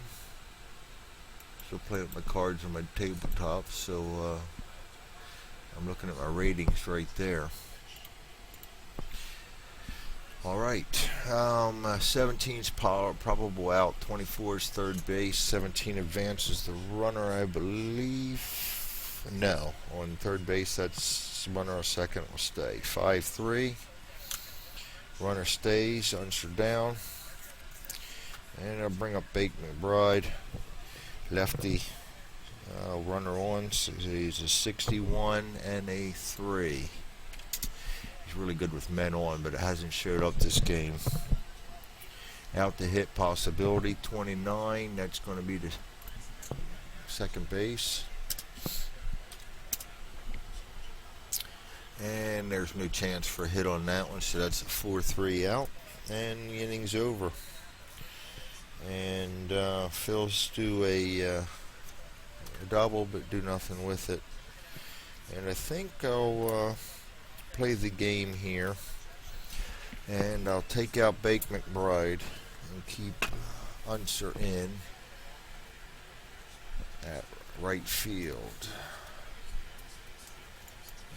Still playing with my cards on my tabletop, so I'm looking at my ratings right there. Alright, 17's probable out, 24 is third base, 17 advances the runner, I believe. No, on third base, that's runner on second will stay. 5-3, runner stays, Unser down. And I'll bring up Bake McBride, lefty, runner on, so he's a 61 and a 3. Really good with men on, but it hasn't showed up this game. Out to hit possibility, 29. That's going to be the second base. And there's no chance for a hit on that one, so that's a 4-3 out. And the inning's over. And Phils do a double, but do nothing with it. And I think I'll play the game here, and I'll take out Bake McBride and keep Unser in at right field.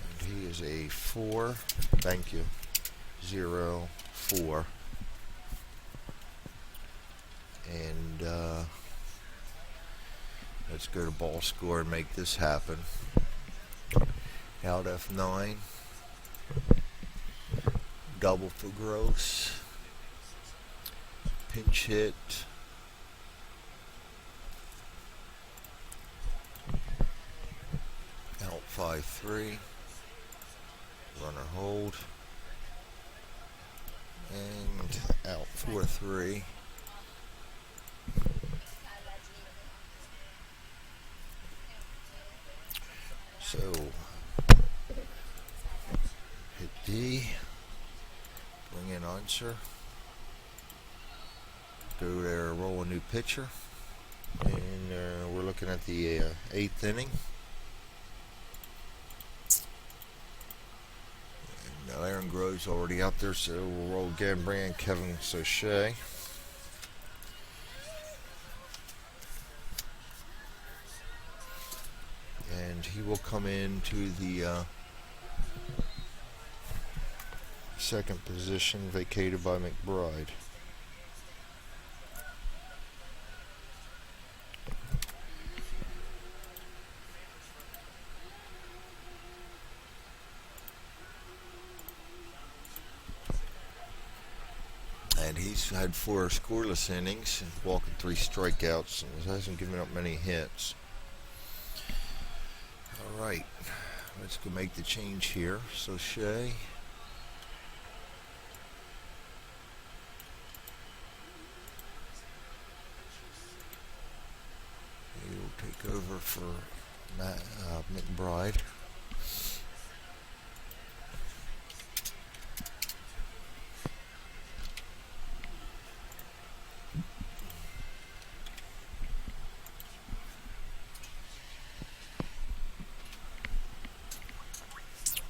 And he is a 4. Thank you. 0-4. And let's go to ball score and make this happen. Out F9. Double for Gross. Pinch hit. Out 5-3. Runner hold. And out 4-3. So hit D. Bring in Unser. Go there, roll a new pitcher. And we're looking at the 8th inning. And now Aaron Grove's already out there, so we'll roll again, bring in Kevin Sochet. And he will come into the second position vacated by McBride. And he's had 4 scoreless innings, walking 3 strikeouts, and hasn't given up many hits. Alright, let's go make the change here. Sochet. He will take over for McBride.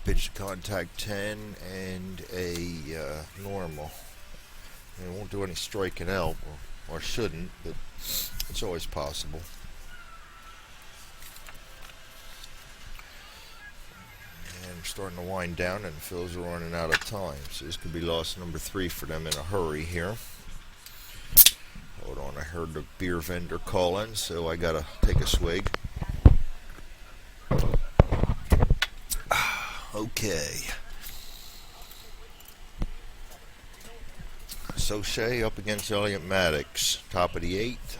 pitch to contact 10 and a normal. And it won't do any striking out, or shouldn't, but it's always possible. And we're starting to wind down, and the Phils are running out of time. So this could be loss number 3 for them in a hurry here. Hold on, I heard the beer vendor calling, so I gotta take a swig. Okay. Soche up against Elliott Maddox. Top of the 8th.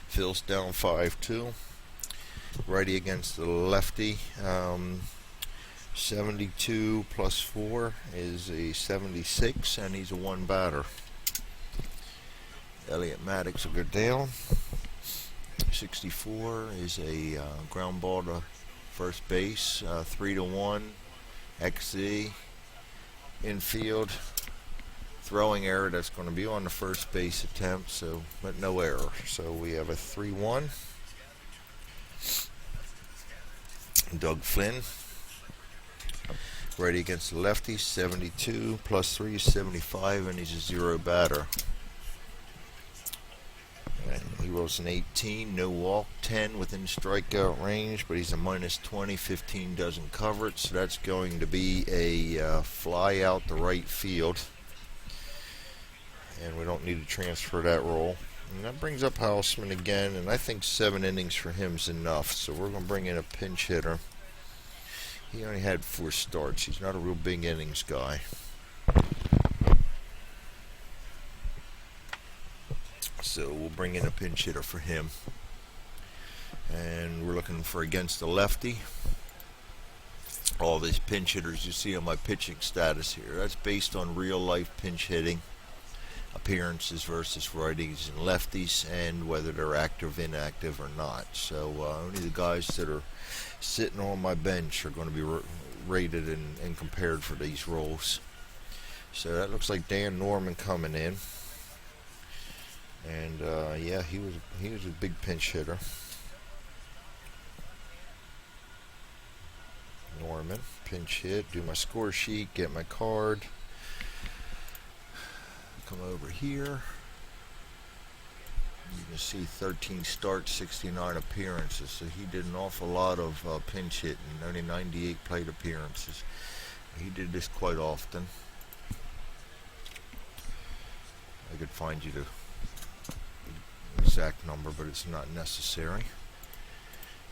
Phil's down 5-2. Righty against the lefty. 72 plus 4 is a 76, and he's a 1 batter. Elliott Maddox will go down. 64 is a ground ball to first base. 3-1. XZ. Infield. Throwing error, that's going to be on the first base attempt, so but no error. So we have a 3-1. Doug Flynn. Righty against the lefty. 72 plus 3 is 75, and he's a 0 batter. He rolls an 18, no walk, 10 within strikeout range, but he's a minus 20, 15 doesn't cover it, so that's going to be a fly out the right field. And we don't need to transfer that roll. And that brings up Houseman again, and I think 7 innings for him is enough, so we're going to bring in a pinch hitter. He only had 4 starts. He's not a real big innings guy. So we'll bring in a pinch hitter for him. And we're looking for against the lefty. All these pinch hitters you see on my pitching status here, that's based on real life pinch hitting appearances versus righties and lefties, and whether they're active, inactive, or not. So only the guys that are sitting on my bench are going to be rated and compared for these roles. So that looks like Dan Norman coming in. And yeah, he was a big pinch hitter. Norman, pinch hit, do my score sheet, get my card. Come over here. You can see 13 starts, 69 appearances. So he did an awful lot of pinch hitting, only 98 plate appearances. He did this quite often. I could find you the exact number, but it's not necessary.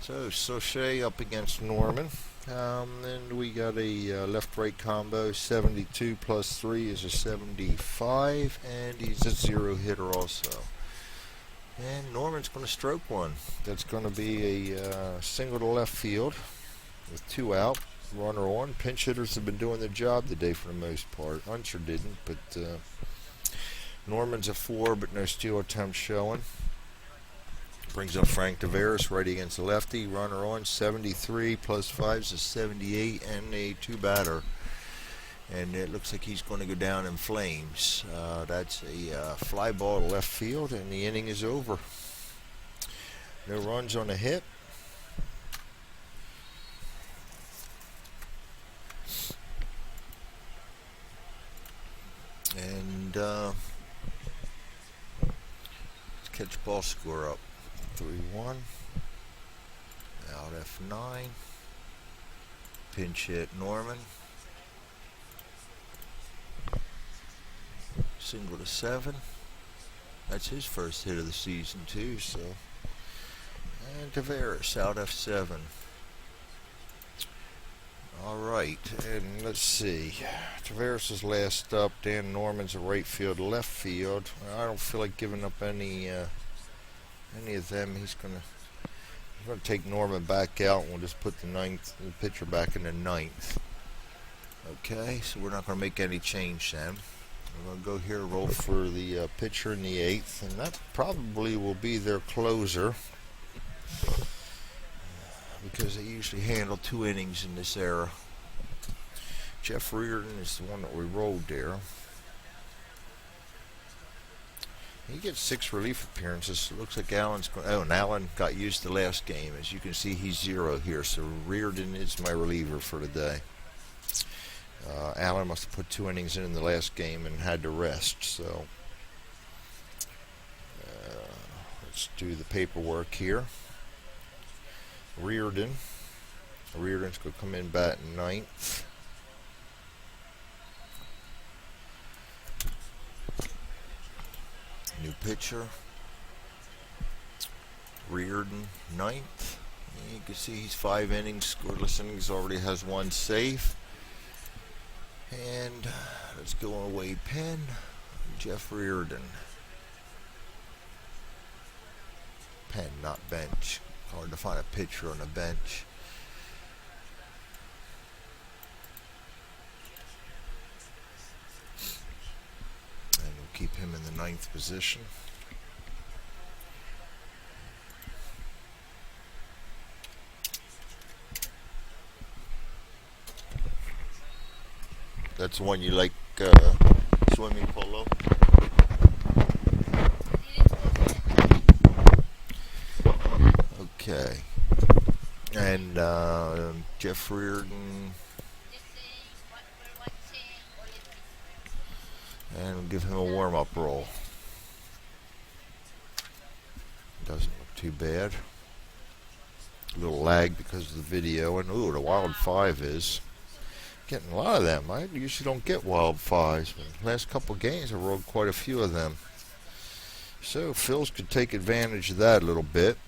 So Soche up against Norman. Then we got a left-right combo. 72 plus 3 is a 75, and he's a 0 hitter also. And Norman's going to stroke one. That's going to be a single to left field with 2 out. Runner on. Pinch hitters have been doing their job today for the most part. Unser didn't, but Norman's a 4, but no steal attempt showing. Brings up Frank Tavares, righty against the lefty. Runner on. 73 plus 5 is a 78, and a 2 batter. And it looks like he's going to go down in flames. That's a fly ball to left field, and the inning is over. No runs on a hit. And let's catch ball score up. 3-1. Out F9. Pinch hit Norman. Single to 7. That's his first hit of the season too. So, and Tavares out F7. All right, and let's see. Tavares is last up. Dan Norman's a right field, left field. I don't feel like giving up any of them. He's gonna take Norman back out, and we'll just put the pitcher back in the 9th. Okay, so we're not gonna make any change then. We're going to go here, roll for the pitcher in the 8th, and that probably will be their closer, because they usually handle 2 innings in this era. Jeff Reardon is the one that we rolled there. He gets 6 relief appearances. It looks like Allen's going. Oh, and Allen got used the last game. As you can see, he's 0 here, so Reardon is my reliever for today. Allen must have put 2 innings in the last game and had to rest. So let's do the paperwork here. Reardon's going to come in batting 9th. New pitcher. Reardon 9th. You can see he's 5 innings, scoreless innings, already has 1 save. And let's go away pen. Jeff Reardon. Pen, not bench. Hard to find a pitcher on the bench. And we'll keep him in the 9th position. That's the one you like, swimming polo. Okay. And Jeff Reardon. And we'll give him a warm-up roll. Doesn't look too bad. A little lag because of the video. And ooh, the wild 5 is getting a lot of them. I usually don't get wild 5s, but the last couple games I rolled quite a few of them. So Phils could take advantage of that a little bit.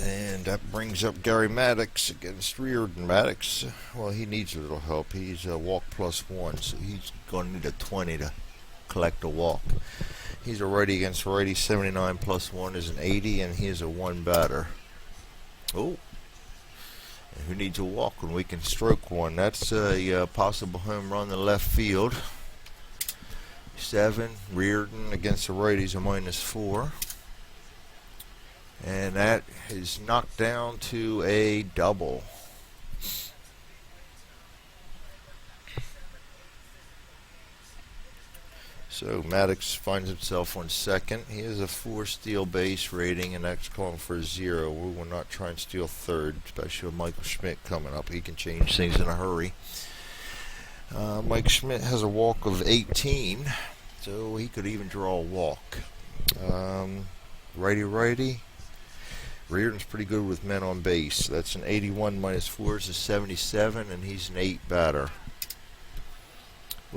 And that brings up Gary Maddox against Reardon. Maddox, well, he needs a little help. He's a walk +1, so he's going to need a 20 to collect a walk. He's a righty against righty. 79 +1 is an 80, and he is a 1 batter. Oh. Who needs a walk when we can stroke one? That's a possible home run to left field. 7. Reardon against the righties, a -4. And that is knocked down to a double. So Maddox finds himself on 2nd. He has a 4 steal base rating, and that's calling for a 0. We will not try and steal 3rd, especially with Michael Schmidt coming up. He can change things in a hurry. Mike Schmidt has a walk of 18, so he could even draw a walk. Righty. Reardon's pretty good with men on base. That's an 81 -4 is a 77, and he's an 8 batter.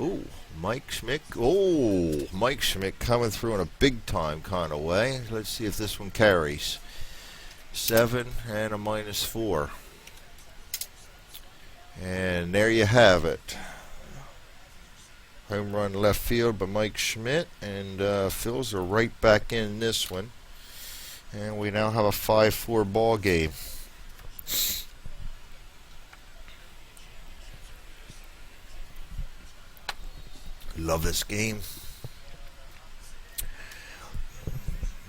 Ooh, Mike Schmidt. Oh, Mike Schmidt coming through in a big time kind of way. Let's see if this one carries. 7 and a -4. And there you have it. Home run left field by Mike Schmidt, and Phils are right back in this one. And we now have a 5-4 ball game. Love this game.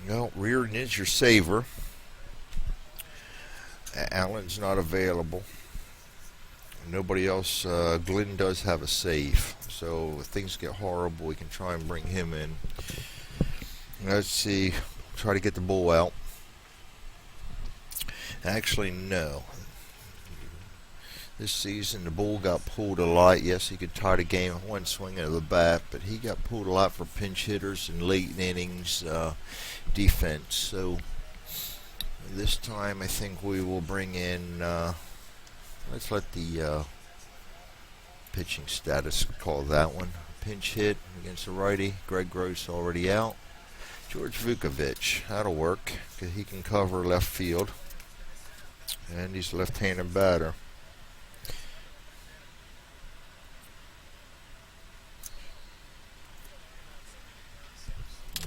Well, Reardon is your saver. Allen's not available. Nobody else. Glenn does have a save. So if things get horrible, we can try and bring him in. Let's see. Try to get the bull out. Actually, no. This season, the bull got pulled a lot. Yes, he could tie the game with 1 swing of the bat, but he got pulled a lot for pinch hitters and late innings defense. So this time, I think we will bring in. Let's let the pitching status call that one. Pinch hit against the righty. Greg Gross already out. George Vukovic, that'll work, because he can cover left field. And he's a left-handed batter.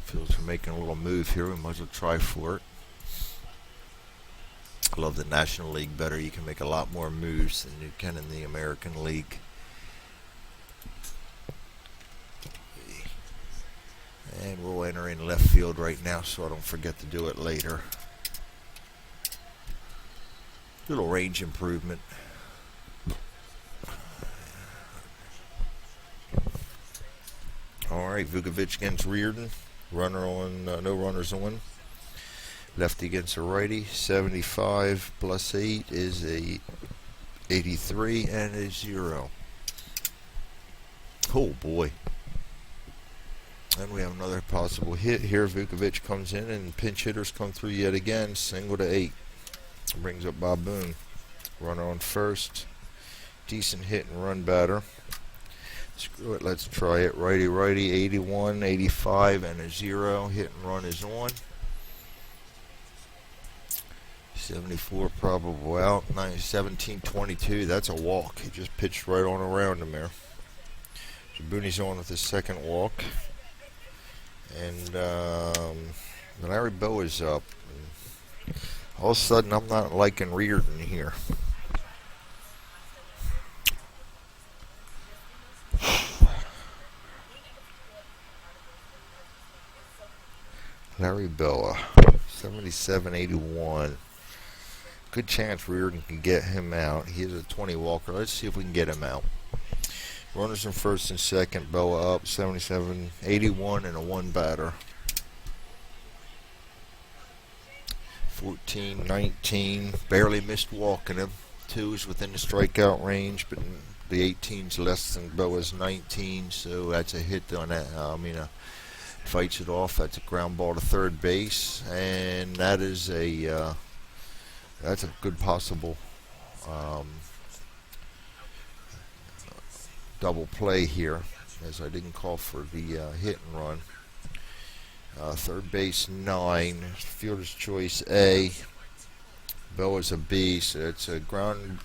Feels we're making a little move here. We might as well try for it. I love the National League better. You can make a lot more moves than you can in the American League. And we'll enter in left field right now so I don't forget to do it later. Little range improvement. Alright, Vukovic against Reardon. Runner on, no runners on. Lefty against a righty. 75 plus 8 is a 83 and a 0. Oh boy. And we have another possible hit here. Vukovic comes in and pinch hitters come through yet again. Single to 8. Brings up Bob Boone. Runner on first. Decent hit and run batter. Screw it, let's try it. Righty, righty, 81, 85, and a 0. Hit and run is on. 74 probable out. 17, 22. That's a walk. He just pitched right on around him there. So Booney's on with his second walk. And Larry Bow is up. And all of a sudden, I'm not liking Reardon here. Larry Boa, 77-81. Good chance Reardon can get him out. He has a 20 walker. Let's see if we can get him out. Runners in first and second. Boa up, 77-81, and a 1 batter. 14-19. Barely missed walking him. 2 is within the strikeout range, but the 18's less than Boa's 19, so that's a hit on that. Fights it off. That's a ground ball to third base, and that is that's a good possible double play here, as I didn't call for the hit and run. Third base 9, fielder's choice A. Boa's a B, so it's a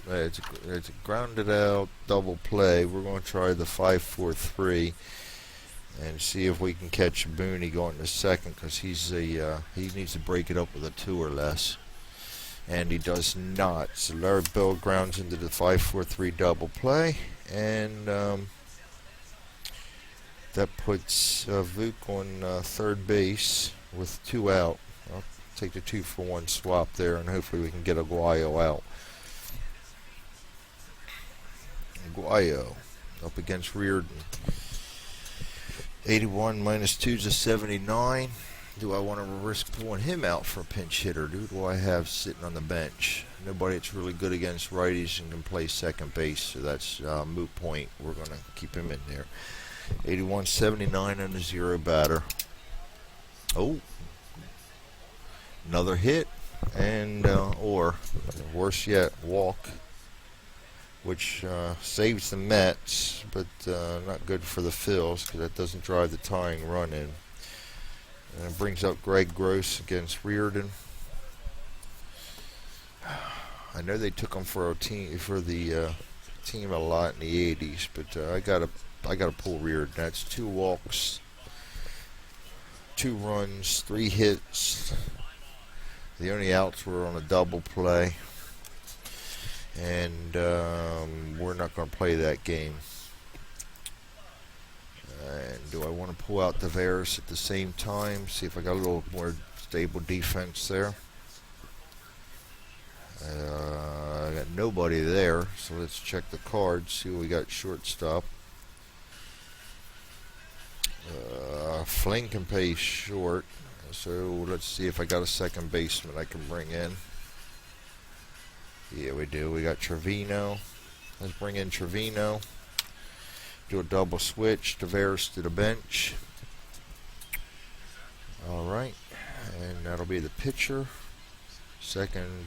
it's a grounded out double play. We're going to try the 5-4-3 and see if we can catch Booney going to second, because he needs to break it up with a 2 or less, and he does not. So Larry Bow grounds into the 5-4-3 double play, and that puts Vuk on third base with 2 out. I'll take the 2-for-1 swap there, and hopefully we can get Aguayo out. Aguayo up against Reardon. 81 minus 2 is a 79. Do I want to risk pulling him out for a pinch hitter? Who do I have sitting on the bench? Nobody that's really good against righties and can play second base, so that's moot point. We're going to keep him in there. 81, 79 and a 0 batter. Oh, another hit, and or worse yet, walk, which saves the Mets, but not good for the Phils, because that doesn't drive the tying run in. And it brings up Greg Gross against Reardon. I know they took him for the team a lot in the 80s, but I gotta pull Reardon. That's 2 walks, 2 runs, 3 hits. The only outs were on a double play, and we're not going to play that game. And do I want to pull out Tavares at the same time? See if I got a little more stable defense there. I got nobody there, so let's check the cards, see what we got shortstop. Flynn can pay short, so let's see if I got a second baseman I can bring in. Yeah, we do. We got Trevino. Let's bring in Trevino. Do a double switch. Tavares to the bench. Alright. And that'll be the pitcher. Second,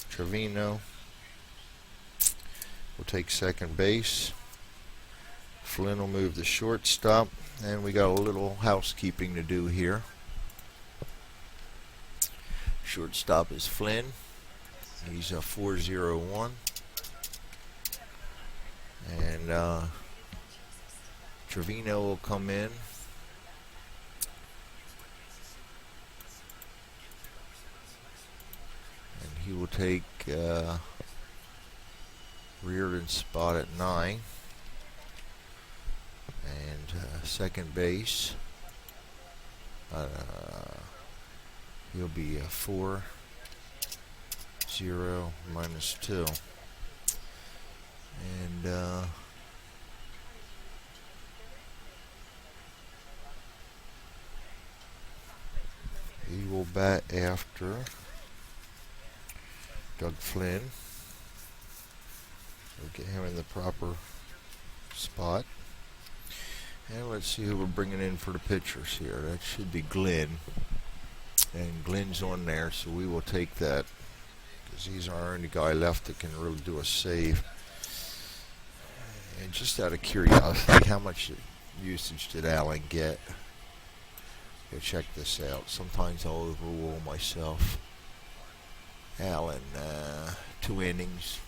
Trevino. We'll take second base. Flynn will move the shortstop. And we got a little housekeeping to do here. Shortstop is Flynn. He's a 4-0-1. And Trevino will come in. And he will take Reardon's spot at 9. And second base. He'll be a 4-0 minus 2. And he will bat after Doug Flynn. We'll get him in the proper spot. And let's see who we're bringing in for the pitchers here. That should be Glenn. And Glenn's on there, so we will take that, because he's our only guy left that can really do a save. And just out of curiosity, how much usage did Allen get? Go check this out. Sometimes I'll overrule myself. Allen, 2 innings.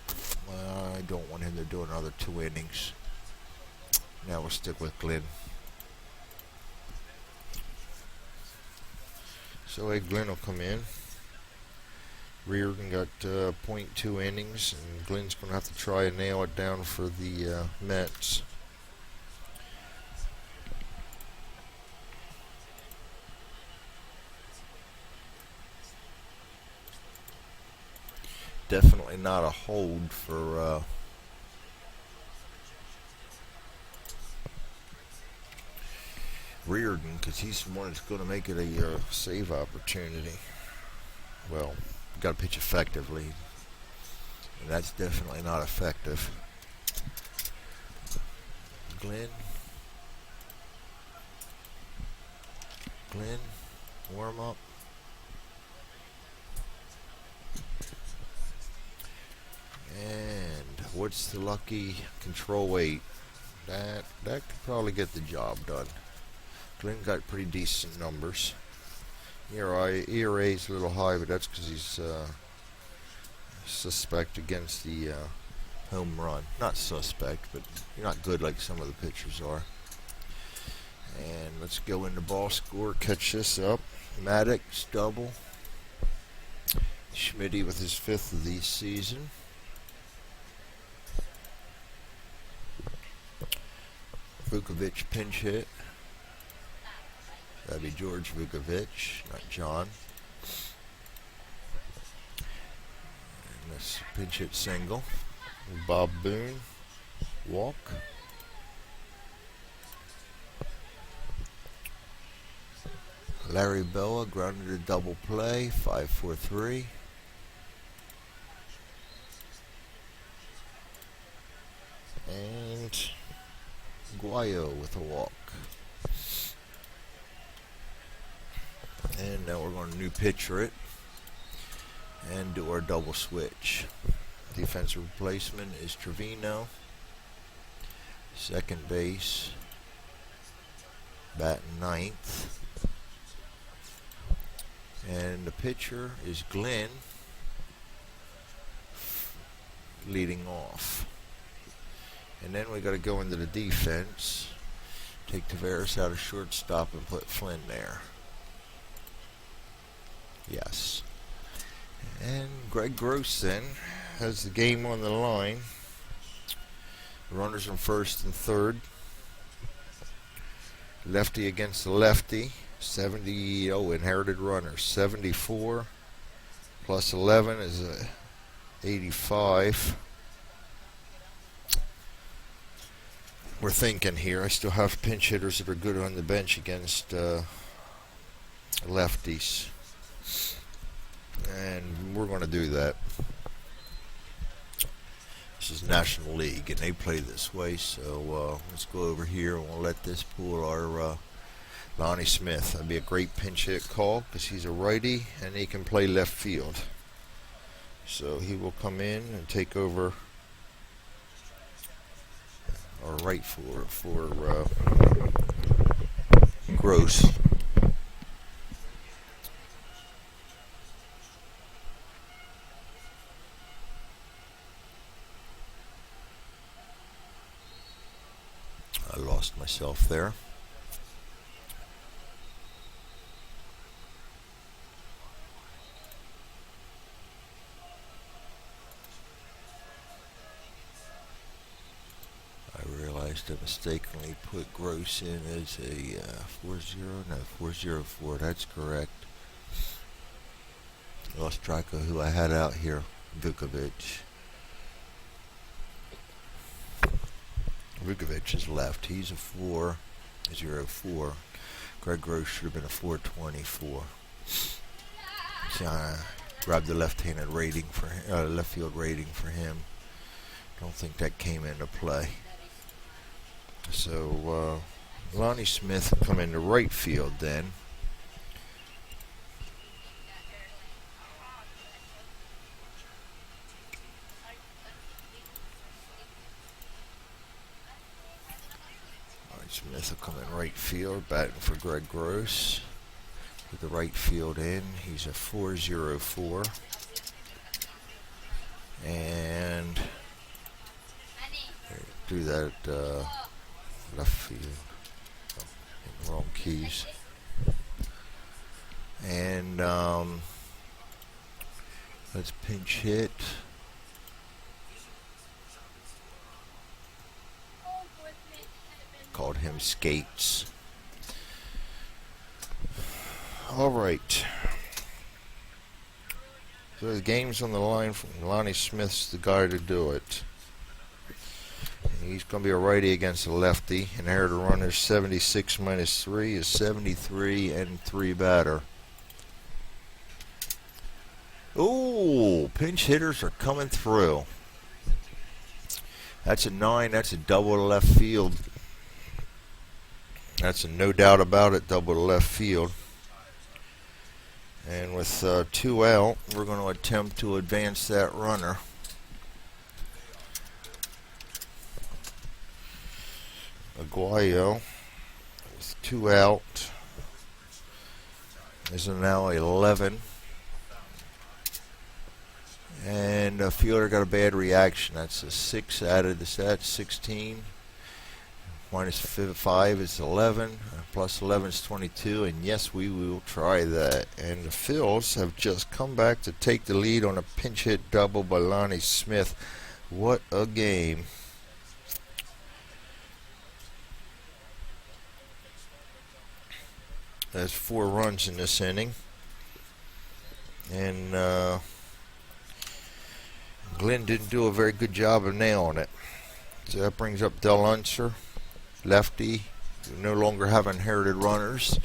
I don't want him to do another 2 innings. Now we'll stick with Glenn. So Glenn will come in. Reardon got 0.2 innings, and Glenn's going to have to try and nail it down for the Mets. Definitely not a hold for Reardon, because he's the one that's going to make it a save opportunity. Well, got to pitch effectively, and that's definitely not effective. Glenn, warm up. And what's the lucky control 8? That could probably get the job done. Glenn got pretty decent numbers. ERA's a little high, but that's because he's suspect against the home run. Not suspect, but you're not good like some of the pitchers are. And let's go into ball score, catch this up. Maddox double. Schmitty with his 5th of the season. Vukovic pinch hit. That'd be George Vukovic, not John. And this pinch hit single. Bob Boone, walk. Larry Boa grounded a double play, 5-4-3. And Guayo with a walk. And now we're going to new pitcher it and do our double switch. Defensive replacement is Trevino. Second base, batting 9th. And the pitcher is Glenn, leading off. And then we got to go into the defense. Take Tavares out of shortstop and put Flynn there. Yes. And Greg Gross then has the game on the line. Runners on first and third. Lefty against the lefty. Inherited runner. 74 plus 11 is 85. We're thinking here. I still have pinch hitters that are good on the bench against lefties. And we're going to do that. This is National League, and they play this way. So let's go over here, and we'll let this pull our Lonnie Smith. That'd be a great pinch hit call because he's a righty, and he can play left field. So he will come in and take over our right for Gross. I lost myself there. I realized I mistakenly put Gross in as a 404. That's correct. Lost track of who I had out here. Vukovic. Vukovic is left. He's a 404. Greg Gross should have been a 424. Grab the left-handed rating for left field rating for him. Don't think that came into play. So Lonnie Smith will come into right field then. Lonnie Smith will come in right field, batting for Greg Gross. With the right field in, he's a 404. And do that left field. Oh, in the wrong keys. And let's pinch hit. Called him Skates. All right. So the game's on the line. Lonnie Smith's the guy to do it. He's going to be a righty against a lefty. Inherited runner 76 minus 3 is 73 and 3 batter. Ooh, pinch hitters are coming through. That's a 9. That's a double to left field. That's a no doubt about it, double to left field. And with 2 out, we're going to attempt to advance that runner. Aguayo with 2 out is now 11. And a fielder got a bad reaction. That's a 6 added to that, 16. Minus 5 is 11. Plus 11 is 22. And yes, we will try that. And the Phils have just come back to take the lead on a pinch hit double by Lonnie Smith. What a game. There's 4 runs in this inning. And Glenn didn't do a very good job of nailing it. So that brings up Del Unser, lefty. We no longer have inherited runners.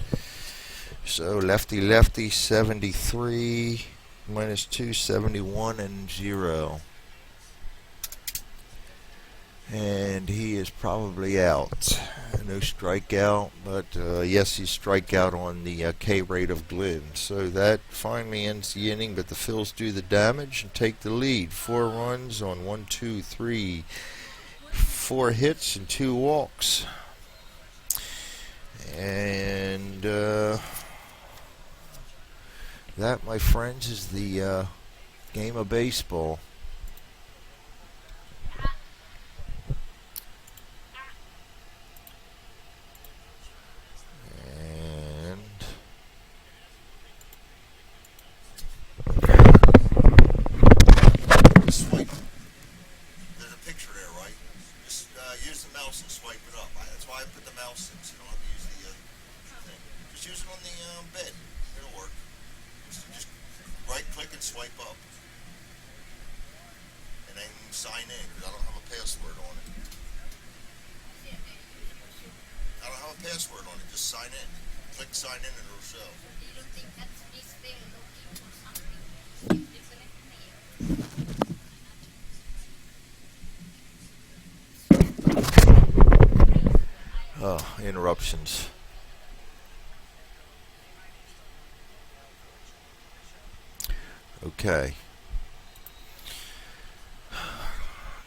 So lefty, 73 minus 2, 71 and 0. And he is probably out. No strikeout, but yes, he's strikeout on the K rate of Glenn. So that finally ends the inning, but the Phils do the damage and take the lead. 4 runs on 1, 2, 3, 4 hits and 2 walks. And that, my friends, is the game of baseball. Sign in because I don't have a password on it. I don't have a password on it. Just sign in. Click sign in and it'll show. You don't think that's this thing looking for something? Oh, interruptions. Okay.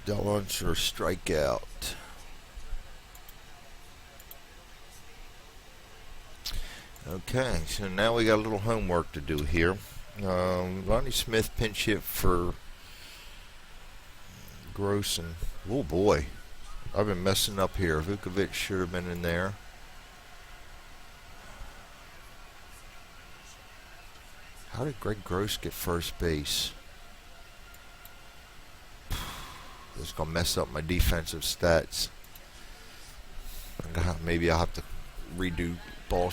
Del Unser strikeout. Okay, so now we got a little homework to do here. Lonnie Smith pinch hit for Gross and oh boy, I've been messing up here. Vukovic should have been in there. How did Greg Gross get first base? It's going to mess up my defensive stats. Maybe I'll have to redo ball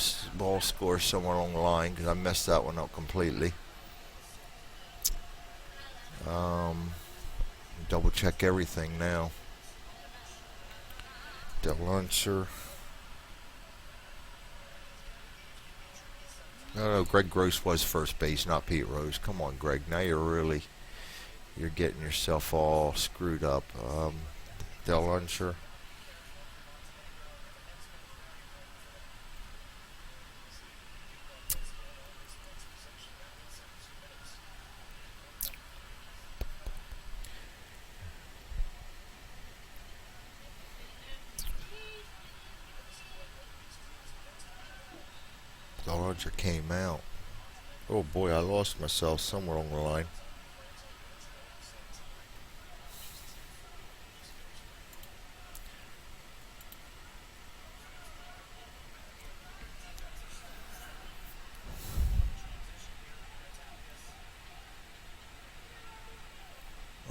score somewhere along the line because I messed that one up completely. Double check everything now. Del Unser. No, Greg Gross was first base, not Pete Rose. Come on, Greg. Now you're getting yourself all screwed up. Del Unser. Del Unser came out. Oh boy, I lost myself somewhere along the line.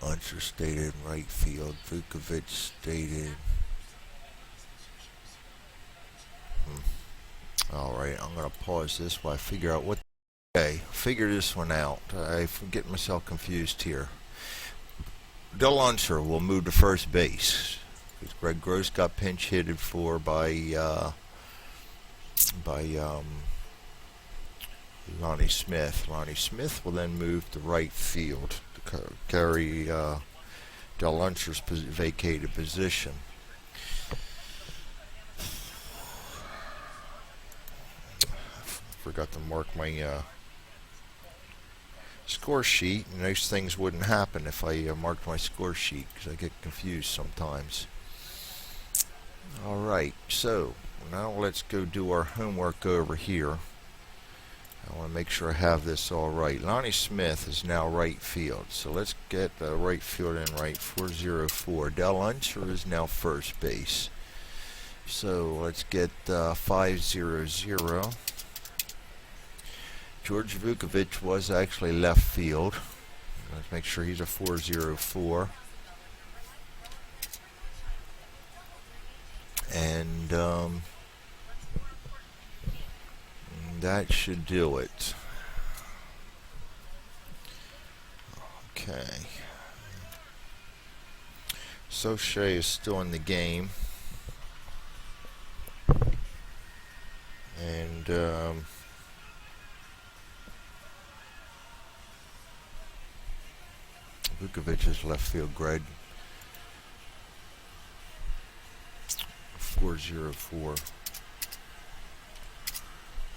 Unser stayed in right field. Vukovic stayed in. Alright, I'm going to pause this while I figure out what. Okay, figure this one out. I'm getting myself confused here. Del Unser will move to first base. Greg Gross got pinch hitted for by Lonnie Smith. Lonnie Smith will then move to right field to carry Del Unser's vacated position. Forgot to mark my score sheet, and those things wouldn't happen if I marked my score sheet, because I get confused sometimes. Alright, so now let's go do our homework over here. I want to make sure I have this all right. Lonnie Smith is now right field, so let's get right field in right. 404. Del Unser is now first base, so let's get 500. George Vukovic was actually left field. Let's make sure he's a 404. And that should do it. Okay. Soche is still in the game. And Vukovic is left field. Greg 404.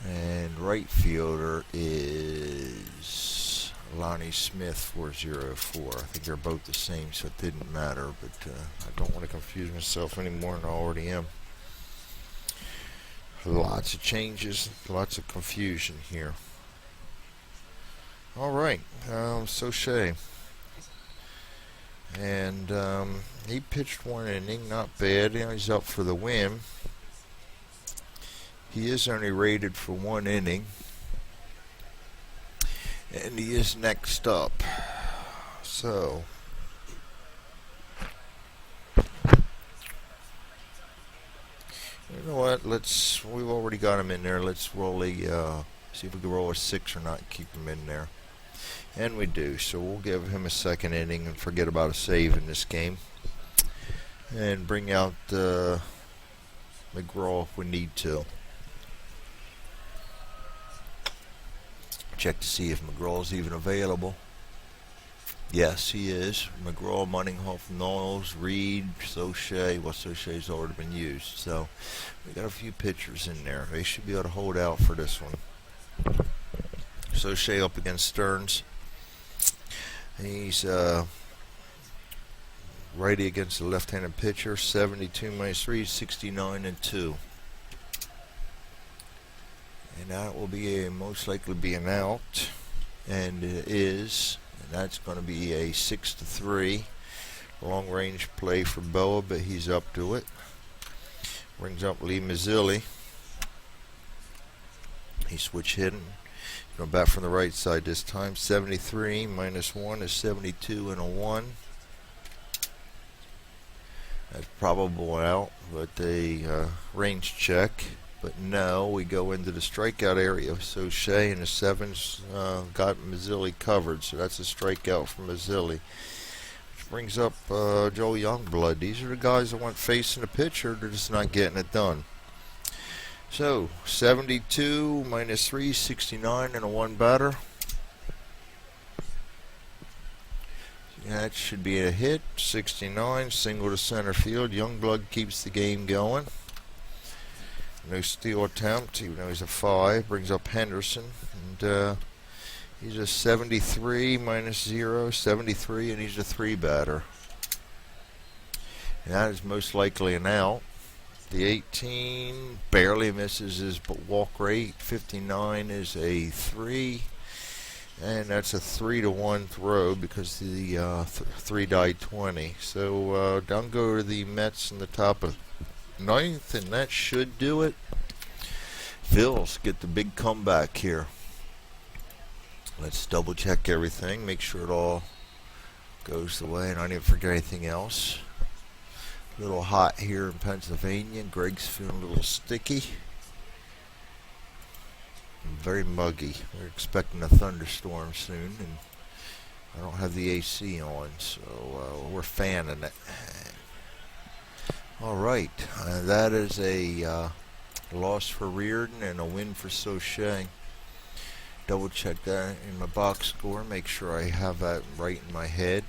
And right fielder is Lonnie Smith 404. I think they're both the same, so it didn't matter, but I don't want to confuse myself anymore than I already am. Lots of changes, lots of confusion here. Alright, Soche. And he pitched one inning, not bad. He's up for the win. He is only rated for one inning. And he is next up. So you know what? We've already got him in there. Let's roll see if we can roll a 6 or not and keep him in there. And we do, so we'll give him a second inning and forget about a save in this game. And bring out McGraw if we need to. Check to see if McGraw's even available. Yes, he is. McGraw, Munninghoff, Knowles, Reed, Soche. Well, Soche's already been used, so we got a few pitchers in there. They should be able to hold out for this one. Soche up against Stearns. He's righty against the left-handed pitcher. 72 minus 3, 69 and 2. And that will be most likely be an out. And it is. And that's going to be a 6-3. Long-range play for Boa, but he's up to it. Brings up Lee Mazzilli. He switch hitting. Going back from the right side this time. 73 minus 1 is 72 and a 1. That's probable out, but a range check. But no, we go into the strikeout area. So Shea and the 7's got Mazzilli covered, so that's a strikeout for Mazzilli. Which brings up Joe Youngblood. These are the guys that want facing the pitcher. They're just not getting it done. So 72 minus 3, 69 and a 1 batter. That should be a hit. 69, single to center field. Youngblood keeps the game going. No steal attempt, even though he's a 5. Brings up Henderson. And he's a 73 minus 0, 73, and he's a 3 batter. And that is most likely an out. The 18 barely misses his walk rate. 59 is a 3. And that's a 3-1 throw because the 3 died 20. So down go to the Mets in the top of 9th, and that should do it. Phils get the big comeback here. Let's double check everything, make sure it all goes the way, and I didn't forget anything else. A little hot here in Pennsylvania. Greg's feeling a little sticky. Very muggy. We're expecting a thunderstorm soon, and I don't have the AC on, so we're fanning it. All right, that is a loss for Reardon and a win for Sauché. Double check that in my box score, make sure I have that right in my head.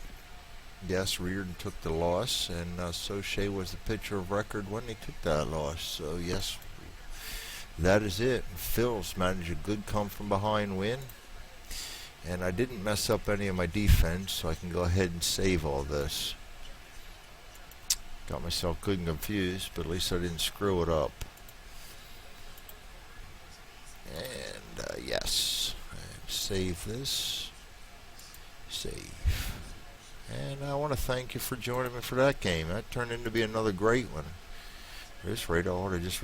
Yes, Reardon took the loss, and Sauché was the pitcher of record when he took that loss. So yes, that is it. Phils managed a good come-from-behind win. And I didn't mess up any of my defense, so I can go ahead and save all this. Got myself good and confused, but at least I didn't screw it up. And yes, save this. Save. And I want to thank you for joining me for that game. That turned into be another great one. This rate I ought to just